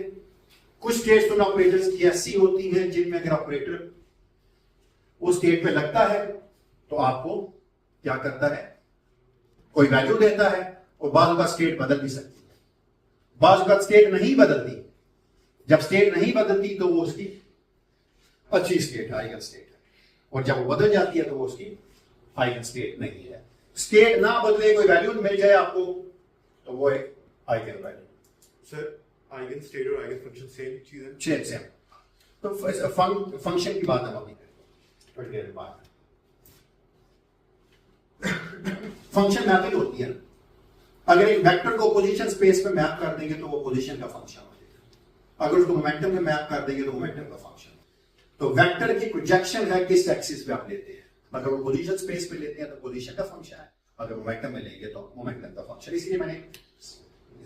कुछ स्टेट्स उन ऑपरेटर्स की ऐसी होती हैं जिनमें अगर ऑपरेटर उस स्टेट पे लगता है तो आपको क्या करता है? कोई वैल्यू देता है, और बाद का स्टेट बदल भी सकती है, बाद का स्टेट नहीं बदलती। जब स्टेट नहीं बदलती तो वो उसकी अच्छी स्टेट आइगन स्टेट है, और जब वो बदल जाती है तो वो उसकी आइगन स्टेट नहीं है। स्टेट ना बदले, कोई वैल्यू मिल जाए आपको तो वो एक eigen value. Sir eigen state और आइगन फंक्शन सेम चीज है? सेम। तो फंक्शन की बात हम अभी थोड़ी देर बाद। फंक्शन मैपिंग होती है ना, अगर एक वेक्टर को पोजीशन स्पेस पे मैप कर देंगे तो वो पोजीशन का फंक्शन हो जाएगा, अगर उसको मोमेंटम में मैप कर देंगे तो मोमेंटम का फंक्शन। तो वेक्टर की प्रोजेक्शन है किस एक्सिस पे आप लेते हैं। अगर वो पोजीशन स्पेस पे लेते हैं तो पोजीशन का फंक्शन है, अगर मोमेंटम में लेंगे तो मोमेंटम का फंक्शन। इसलिए मैंने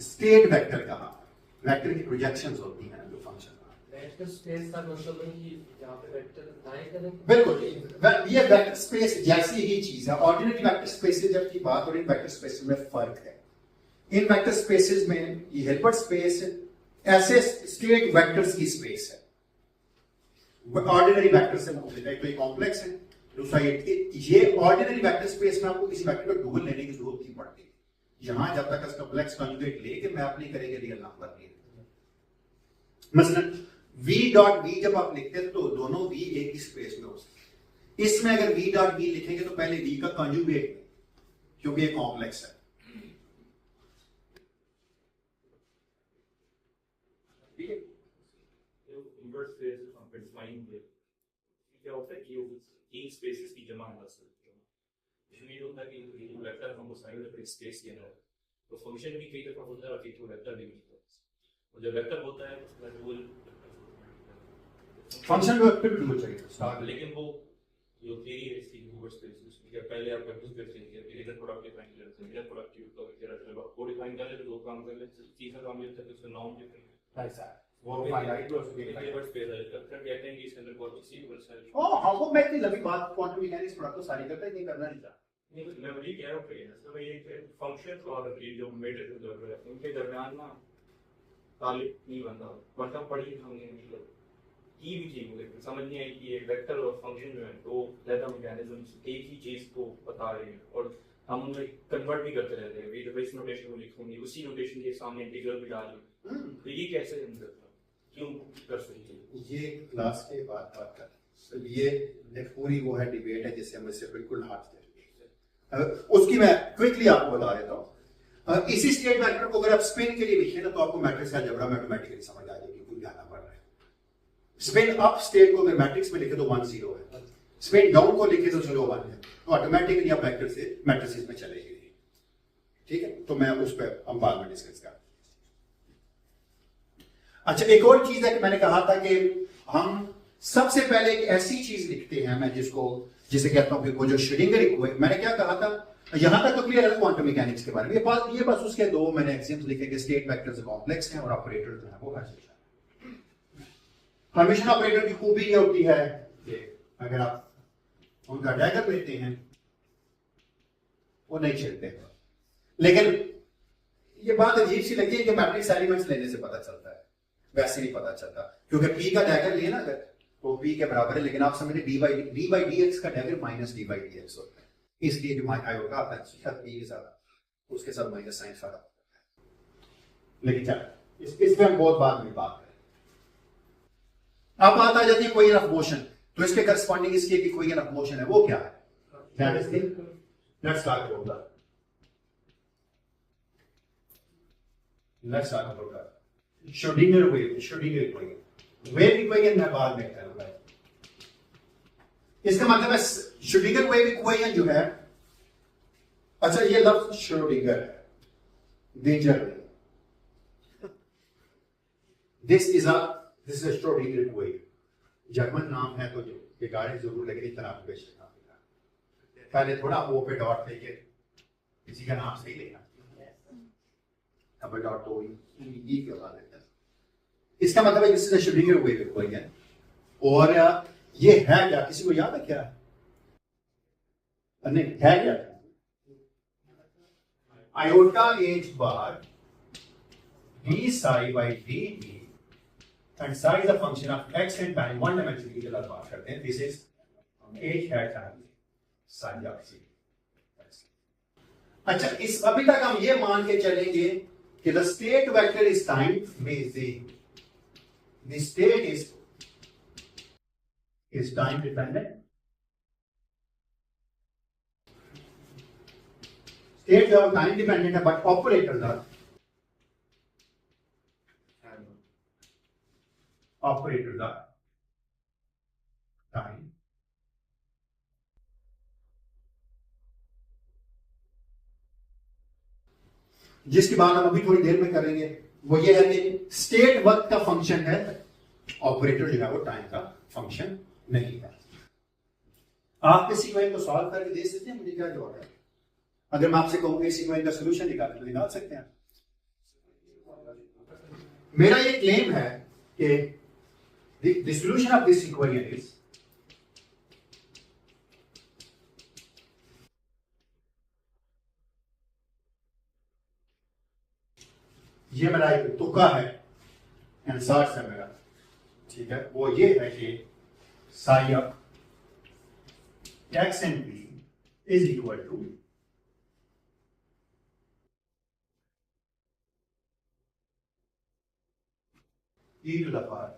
स्टेट वेक्टर कहा। वेक्टर की प्रोजेक्शंस होती हैं जो फंक्शन। वेक्टर स्पेस का मतलब है कि यहां पे वेक्टर दाएं तरफ, बिल्कुल ये वेक्टर स्पेस जैसी ही चीज है। ऑर्डिनरी वेक्टर स्पेसेस की बात और इन वेक्टर स्पेसेस में फर्क है। इन वेक्टर स्पेसेस में ये हिल्बर्ट स्पेस ऐसे स्टेट वेक्टर्स की स्पेस है। ऑर्डिनरी वेक्टर से मुख्तलिफ है। तो ये कॉम्प्लेक्स है, दूसरा ये ऑर्डिनरी वेक्टर स्पेस में आपको किसी वेक्टर को ढूंढ लेने की जरूरत नहीं पड़ती। यहां जब तक कॉम्प्लेक्स कॉन्जुगेट लेके मैप नहीं करेंगे रियल नंबर नहीं। मसलन v डॉट v जब आप लिखते हैं तो दोनों v एक ही स्पेस में हो सकते हैं। इसमें अगर v डॉट v लिखेंगे तो पहले v का कॉन्जुगेट, क्योंकि ये कॉम्प्लेक्स है। ठीक है, इन्वर्स स्पेस हम पे डिफाइन किया क्या होता है कि ये तीन स्पेसेस की जमा है। इसमें ये होता है कि ये जो वेक्टर हमको साइड में एक स्पेस देना है, तो फंक्शन भी कई दफा होता है और कई तो वेक्टर भी होता है। और जब वेक्टर होता है उसका रूल फंक्शन को वेक्टर भी चाहिए स्टार्ट, लेकिन वो जो theory है इसकी Hubert spaces में, या पहले आप वेक्टर स्पेस लेंगे, फिर इधर प्रोडक्ट डिफाइन कर लेते हैं, इधर प्रोडक्ट यूज करो, फिर चलो वो डिफाइन कर लेते, दो काम कर लेते, तीसरा काम ये होता है कि उसका नॉर्म डिफाइन ऐसा वो फाइनाइट और उसके Hilbert space है, फिर कहते हैं कि इसके अंदर बहुत सी सीक्वेंस है। ओ हाँ वो मैं इतनी लंबी बात क्वांटम मैकेनिक्स पढ़ा तो सारी करता ही नहीं करना नहीं था। नहीं मैं वही कह रहा हूँ कि असल में ये फंक्शन और ये जो मेट्रिक्स जो है उनके दरमियान ना ताल्लुक नहीं बनता, वरना पढ़ी हमने मतलब की भी ठीक होगी, समझ नहीं आई कि ये वेक्टर और फंक्शन जो है तो लेदा मैकेनिज्म्स एक ही चीज को बता रहे हैं और हम उन्हें कन्वर्ट भी करते रहते हैं, ये इस नोटेशन को लिखूंगी उसी नोटेशन के सामने इंटीग्रल भी डाल दूं, तो ये कैसे हम करते हैं, क्यों कर सकते हैं? ये क्लास के बाद बात कर, ये पूरी वो है डिबेट है जिससे हम इससे बिल्कुल हाथ दे, उसकी मैं क्विकली आपको बता देता हूँ। इसी स्टेट वेक्टर को अगर आप स्पिन के लिए लिखे ना तो आपको मैट्रिक्स अलजेब्रा में ऑटोमेटिकली समझ आ जाएगी, कुछ जाना पड़ रहा है। स्पिन अप स्टेट को अगर मैट्रिक्स में लिखे तो 1 0 है, स्पिन डाउन को लिखे तो 0 1 है, तो ऑटोमेटिकली आप वेक्टर से मैट्रिसेस में चले गए। ठीक है, तो मैं उस पर हम बाद में डिस्कस करें। अच्छा एक और चीज है कि मैंने कहा था कि हम सबसे पहले एक ऐसी चीज लिखते हैं, मैं जिसे कहता हूं कि वो जो श्रोडिंगर इक्वेशन, मैंने क्या कहा था, यहां तक तो क्लियर है क्वांटम मैकेनिक्स के बारे में, ये बस उसके दो मैंने एक्सियम्स लिखे कि स्टेट वेक्टर्स कॉम्प्लेक्स हैं और ऑपरेटर जो है वो हर्मिटियन। हर्मिटियन ऑपरेटर की खूबी ये होती है कि अगर आप उनका डैगर लेते हैं वो नहीं चलते, लेकिन ये बात अजीब सी लगती है कि मैट्रिक्स एलिमेंट्स लेने से पता चलता है, वैसे नहीं पता चलता, क्योंकि पी का डैगर लिए ना अगर तो पी के बराबर है, लेकिन आप समझे डी बाई डी एक्स का dagger minus D by D x होता है, इसलिए जो आयोगा आता है पी के साथ उसके साथ माइनस साइन फर्क होता है। लेकिन चलो इस पे हम बहुत बाद में बात करें। अब बात आ जाती है इक्वेशन ऑफ मोशन, तो इसके करस्पॉन्डिंग इसकी एक इक्वेशन ऑफ मोशन है, वो क्या है? That is the let's talk about that, let's talk about that Schrodinger equation. Wave equation मैं बाद में करूंगा। इसका मतलब है श्रोडिंगर वेव इक्वेशन जो है, अच्छा ये लफ्ज श्रोडिंगर है, डेंजर नहीं, this is a Schrodinger equation, German नाम है तो जो ये गाड़ी जरूर, लेकिन इतना बेशक नाम है, पहले थोड़ा ओ पे डॉट लेके किसी का नाम सही लेना, डबल डॉट तो ई के बाद लेते हैं। इसका मतलब है this is a Schrodinger wave equation, और ये है क्या, किसी को याद है क्या? नहीं है क्या? Iota h bar D psi by d T and Sai is a function of x and time, one dimension की जब बात करते हैं, दिस इज एच है टाइम साई ऑफ सी। अच्छा इस अभी तक हम ये मान के चलेंगे कि the state vector is time, means the state is time dependent. States are time dependent, but operators are time. जिसकी बात हम अभी थोड़ी देर में करेंगे वो ये है कि स्टेट वक्त का फंक्शन है, ऑपरेटर जो है वो टाइम का फंक्शन नहीं है। आप इस इक्वेशन को सॉल्व करके दे सकते हैं, मुझे क्या जवाब है? अगर मैं आपसे कहूंगा इस इक्वेशन का सॉल्यूशन निकालें तो निकाल सकते हैं। मेरा ये क्लेम है कि the solution of this equation is ये मेरा एक तुक्का है, आंसर है मेरा, ठीक है, वो ये है कि psi of x and b is equal to e to the power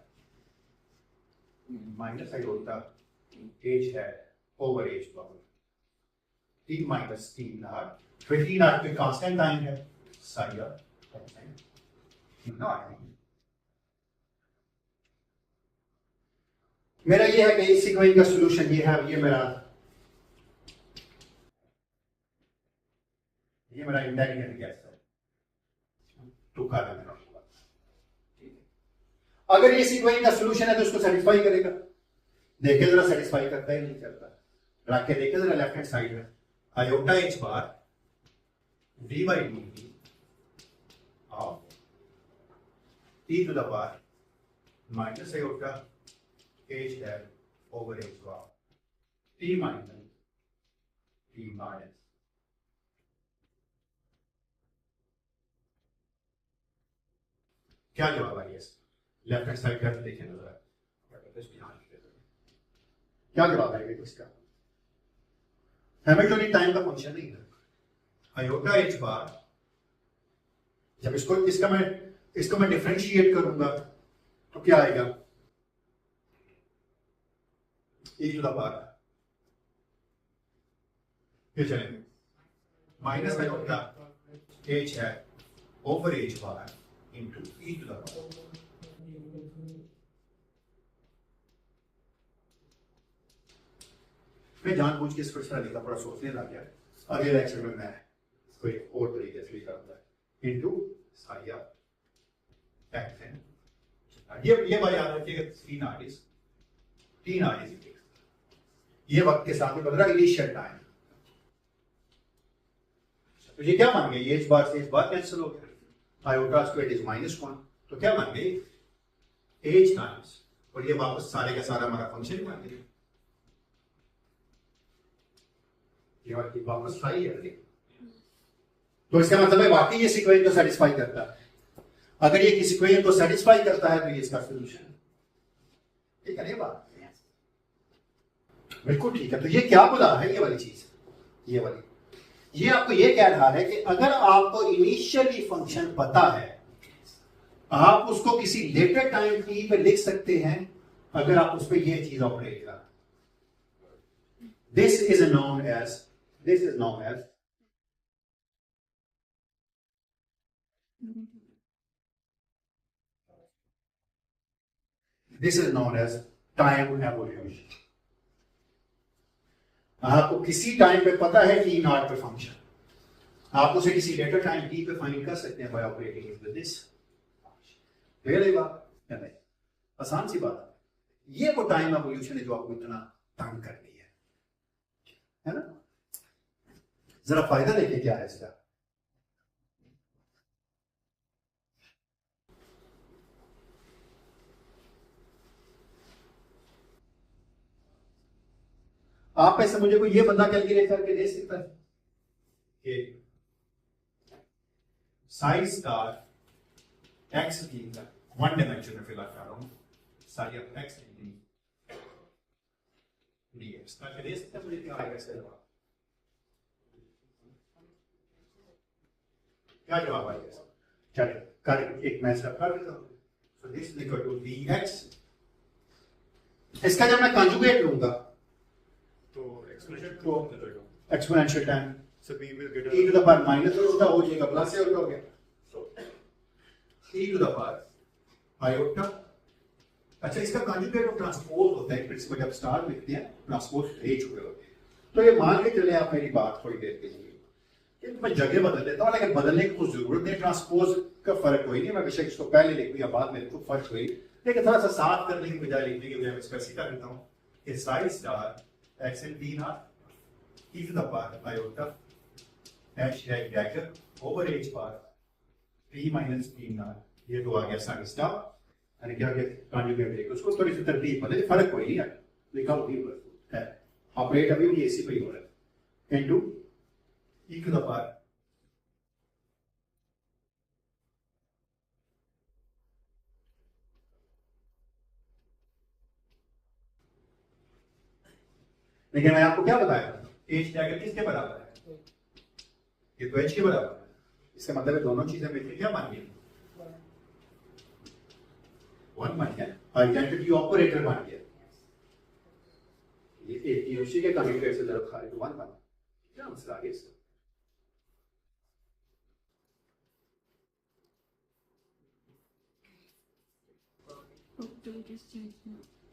minus iota h है over h power t minus t naught, फिर टी नॉट पे कांस्टेंट टाइम है, साई ऑफ मेरा ये है कि इस इक्वेशन का सॉल्यूशन ये है, ये मेरा इंटेलिजेंट गैस है, टुका है मेरा। अगर इस इक्वेशन का सॉल्यूशन है तो उसको सेटिस्फाई करेगा, देखिए जरा सेटिस्फाई करता ही नहीं करता, रख के देखे जरा लेफ्ट हैंड साइड में, iota h bar d by d t of t to the power minus iota h dash over h bar t minus t minus. क्या जवाब आएगा इसका? लेफ्ट हैंड साइड करके देखें जरा, क्या जवाब आएगा इसका? हैमिल्टनियन टाइम का फंक्शन नहीं है आयोटा एच बार, जब इसको मैं डिफरेंशिएट करूंगा तो क्या आएगा? e टू द पावर, फिर चलेंगे माइनस आयोटा एच है over h bar into e to the power. मैं जानबूझ के इसको इस तरह लिखा, थोड़ा सोचने लग गया। अगले लेक्चर में मैं कोई और तरीके से लिखा इंटू साइया एक्शन। ये बात याद रखिएगा, तीन आर्टिस्ट ये वक्त के साथ में बदला इनिशियल टाइम। तो ये क्या मान गए? ये इस बार से इस बार कैंसिल हो गया, आयोटा स्क्वायर इज -1, तो क्या मान गए? एच टाइम्स, और ये वापस सारे का सारा हमारा फंक्शन मान गया, ये वापस आई है। तो इसका मतलब है वाकई ये सीक्वेंस को सेटिस्फाई करता है। अगर ये किसी सीक्वेंस को सेटिस्फाई करता है तो ये इसका सॉल्यूशन है। ठीक है, ये बात बिल्कुल ठीक है। तो ये क्या बोला है? ये वाली चीज, ये वाली, ये आपको ये कह रहा है कि अगर आपको इनिशियली फंक्शन पता है, आप उसको किसी लेटर टाइम टी पे लिख सकते हैं अगर आप उस पर ये चीज ऑपरेट करें। This is known as time evolution. आपको किसी टाइम पे पता है टी नॉट पे फंक्शन, आप उसे किसी लेटर टाइम टी पे फाइंड कर सकते हैं बाय ऑपरेटिंग विद दिस। बात आसान सी बात है। ये वो टाइम एवोल्यूशन है जो आपको इतना तंग कर रही है ना। जरा फायदा देखिए क्या है इसका। आप में से मुझे कोई ये बंदा कैलकुलेट करके दे सकता है कि साइज स्टार एक्स की वन डायमेंशन में फिलहाल कर रहा हूं, साइज ऑफ एक्स डीएक्स करके दे सकते हैं मुझे? क्या आएगा इसका जवाब? क्या जवाब आएगा? चलिए कर एक मैं सब कर देता हूं। So this is equal to dx। इसका जब मैं कंजुगेट लूंगा तो exponential time so we will get e to the power minus उल्टा हो जाएगा, प्लस से उल्टा हो गया, so e to the power iota. अच्छा, इसका कंजुगेट और ट्रांसपोज होता है, प्रिंसिपल जब स्टार लिखते हैं ट्रांसपोज ले चुके होते हैं। तो ये मान के चले आप मेरी बात थोड़ी देर के लिए कि मैं जगह बदल देता हूं, लेकिन बदलने की कुछ जरूरत नहीं। ट्रांसपोज का फर्क कोई नहीं, मैं बेशक इसको पहले लिखूं या बाद में लिखूं, फर्क कोई, लेकिन थोड़ा सा साफ करने की बजाय लिखने की बजाय मैं इसका सीधा करता हूं कि साइज star x and t naught e to the power iota h dagger over h power t minus t naught, ये तो आ गया साइज स्टार, यानी क्या गया कंजुगेट लेके उसको थोड़ी सी तरतीब बदले, फर्क कोई नहीं है, लिखा वही है, ऑपरेट अभी भी ऐसे पे ही हो रहा है, into e to the power लेकिन मैं आपको क्या बताया, एच डैगर किसके बराबर है? ये तो एच के बराबर है। इसका मतलब है दोनों चीजें मिलकर क्या बन गई? वन बन गया, आइडेंटिटी ऑपरेटर बन गया। ये उसी के कंजुगेट से जरूर खा तो वन बन, क्या मसला है इसका?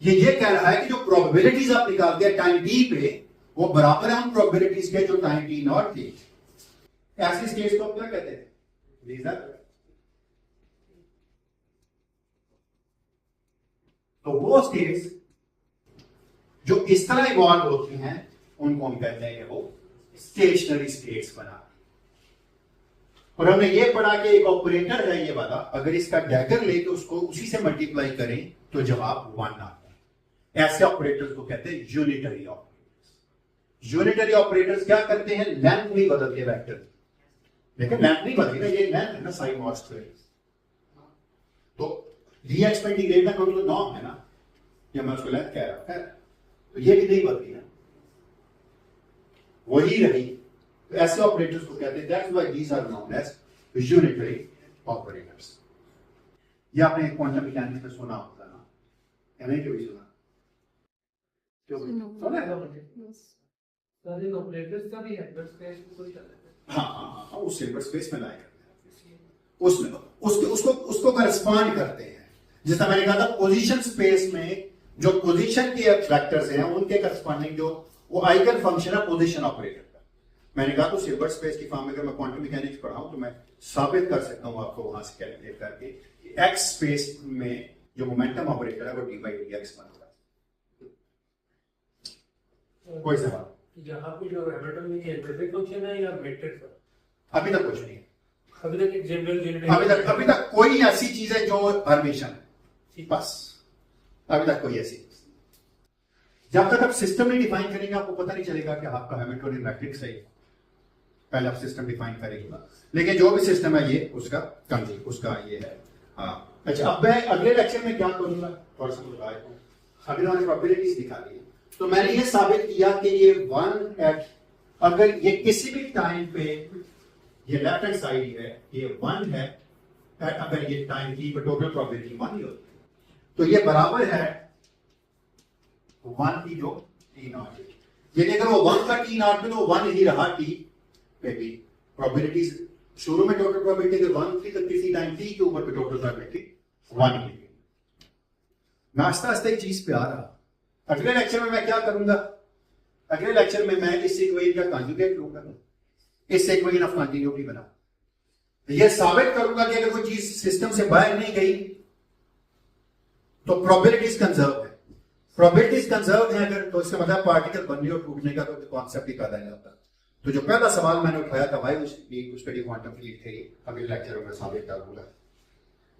ये कह रहा है कि जो प्रोबेबिलिटीज आप निकालते हैं टाइम टी पे, वो बराबर है उन प्रोबेबिलिटीज के जो टाइम टी नॉट थी। ऐसी स्टेट्स को क्या कहते हैं? these are, तो वो स्टेट्स जो इस तरह इवॉल्व होती हैं उनको हम कहते हैं कि वो स्टेशनरी स्टेट्स बना। और हमने ये पढ़ा कि एक ऑपरेटर है ये वाला, अगर इसका डैगर ले तो उसको उसी से मल्टीप्लाई करें तो जवाब 1 आता है। ऐसे ऑपरेटर्स को कहते हैं यूनिटरी ऑपरेटर्स। यूनिटरी ऑपरेटर्स क्या करते हैं, लेंथ नहीं बदलते वेक्टर, लेकिन लेंथ नहीं बदली ना, ये लेंथ है ना साइन मॉड स्क्वायर, तो dx में इंटीग्रेट ना करो तो नॉर्म है ना, या मैं उसको लेंथ कह रहा हूं, तो ये भी नहीं बदली ना, वही रही। तो ऐसे ऑपरेटर्स को कहते हैं, that's why these are known as unitary operators. ये आपने क्वांटम मैकेनिक्स में सुना होगा ना, या नहीं कभी सुना? क्यों सुना है? सारे ऑपरेटर्स का भी है, बस स्पेस में कोई चलता है। हाँ, उस सिल्वर स्पेस में लाया करते हैं, उसमें उसको करस्पॉन्ड करते हैं। जैसा मैंने कहा था, पोजीशन स्पेस में जो पोजीशन के वेक्टर्स हैं उनके करस्पॉन्डिंग जो वो आइगन फंक्शन है पोजीशन ऑपरेटर का। मैंने कहा तो सिल्वर स्पेस की फॉर्म में अगर मैं क्वांटम मैकेनिक्स पढ़ाऊं तो मैं साबित कर सकता हूं आपको वहां से कैलकुलेट करके कि एक्स स्पेस में जो मोमेंटम ऑपरेटर है वो d/dx बनता है। कोई सवाल? यहाँ पे जो हैमिल्टन में ये बेसिक फंक्शन है या मैट्रिक्स है? अभी तक कुछ नहीं है। अभी तक एक जनरल यूनिट अभी तक कोई ऐसी चीज है जो हर्मिशन है, बस अभी तक कोई ऐसी। जब तक आप सिस्टम नहीं डिफाइन करेंगे आपको पता नहीं चलेगा कि आपका हैमिल्टोनियन मैट्रिक्स है। पहले आप सिस्टम डिफाइन करेंगे, लेकिन जो भी सिस्टम है ये उसका ये है। हाँ, अच्छा, अब मैं अगले लेक्चर में क्या करूंगा, थोड़ा सा बताया हूं। अभी मैंने प्रोबेबिलिटीज दिखा दी, तो मैंने ये साबित किया कि ये 1 एट, अगर ये किसी भी टाइम पे ये लेफ्ट हैंड साइड है, ये 1 है, अगर ये टाइम की टोटल प्रोबेबिलिटी 1 ही होती है, तो ये बराबर है 1 की जो टी नॉट है। यदि अगर वो 1 का टी नॉट में तो 1 ही रहा टी पे भी। प्रोबेबिलिटीज शुरू में टोटल प्रोबेबिलिटी अगर 1 थी तो किसी टाइम टी के ऊपर पे टोटल प्रोबेबिलिटी 1 की। मैं आस्ता आस्ता एक चीज पे आ रहा। अगले लेक्चर में मैं क्या करूंगा, अगले लेक्चर में मैं इस इक्वेशन का कॉन्जुगेट लूंगा, इस इक्वेशन ऑफ कंटिन्यूटी बना, यह साबित करूंगा कि अगर कोई चीज सिस्टम से बाहर नहीं गई तो प्रोबेबिलिटीज कंजर्व है। प्रोबेबिलिटीज कंजर्व है अगर, तो इसका मतलब पार्टिकल बनने और टूटने का तो कॉन्सेप्ट ही पैदा नहीं होता। तो जो पहला सवाल मैंने उठाया था भाई उसके क्वांटम फील्ड थ्योरी, अगले लेक्चर में साबित करूंगा।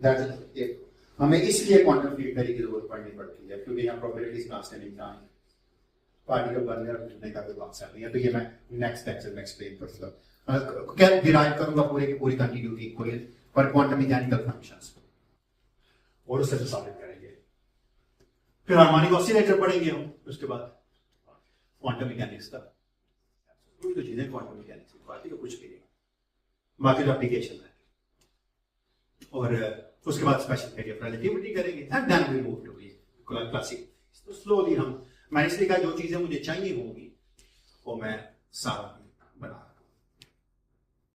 दैट इज, हमें इसलिए क्वांटम फील्ड थ्योरी की जरूरत पड़नी पड़ती है क्योंकि यहाँ प्रोबेबिलिटीज कांस्टेंट टाइम, पार्टिकल बनने और टूटने का कोई कॉन्सेप्ट नहीं है। तो ये मैं नेक्स्ट लेक्चर में एक्सप्लेन करूंगा, क्या डिराइव करूंगा पूरे की पूरी कंटिन्यूटी इक्वेशन पर क्वांटम मैकेनिकल फंक्शंस और उससे साबित करेंगे। फिर हार्मोनिक ऑसिलेटर पढ़ेंगे हम, उसके बाद क्वांटम मैकेनिक्स का तो चीजें क्वांटम मैकेनिक्स की बात है, कुछ भी नहीं, बाकी एप्लीकेशन है। और उसके बाद स्पेशल थ्योरी ऑफ रिलेटिविटी करेंगे and then we move to classic. तो स्लोली हम, मैंने इसलिए कहा जो चीजें मुझे चाहिए होंगी वो मैं सारा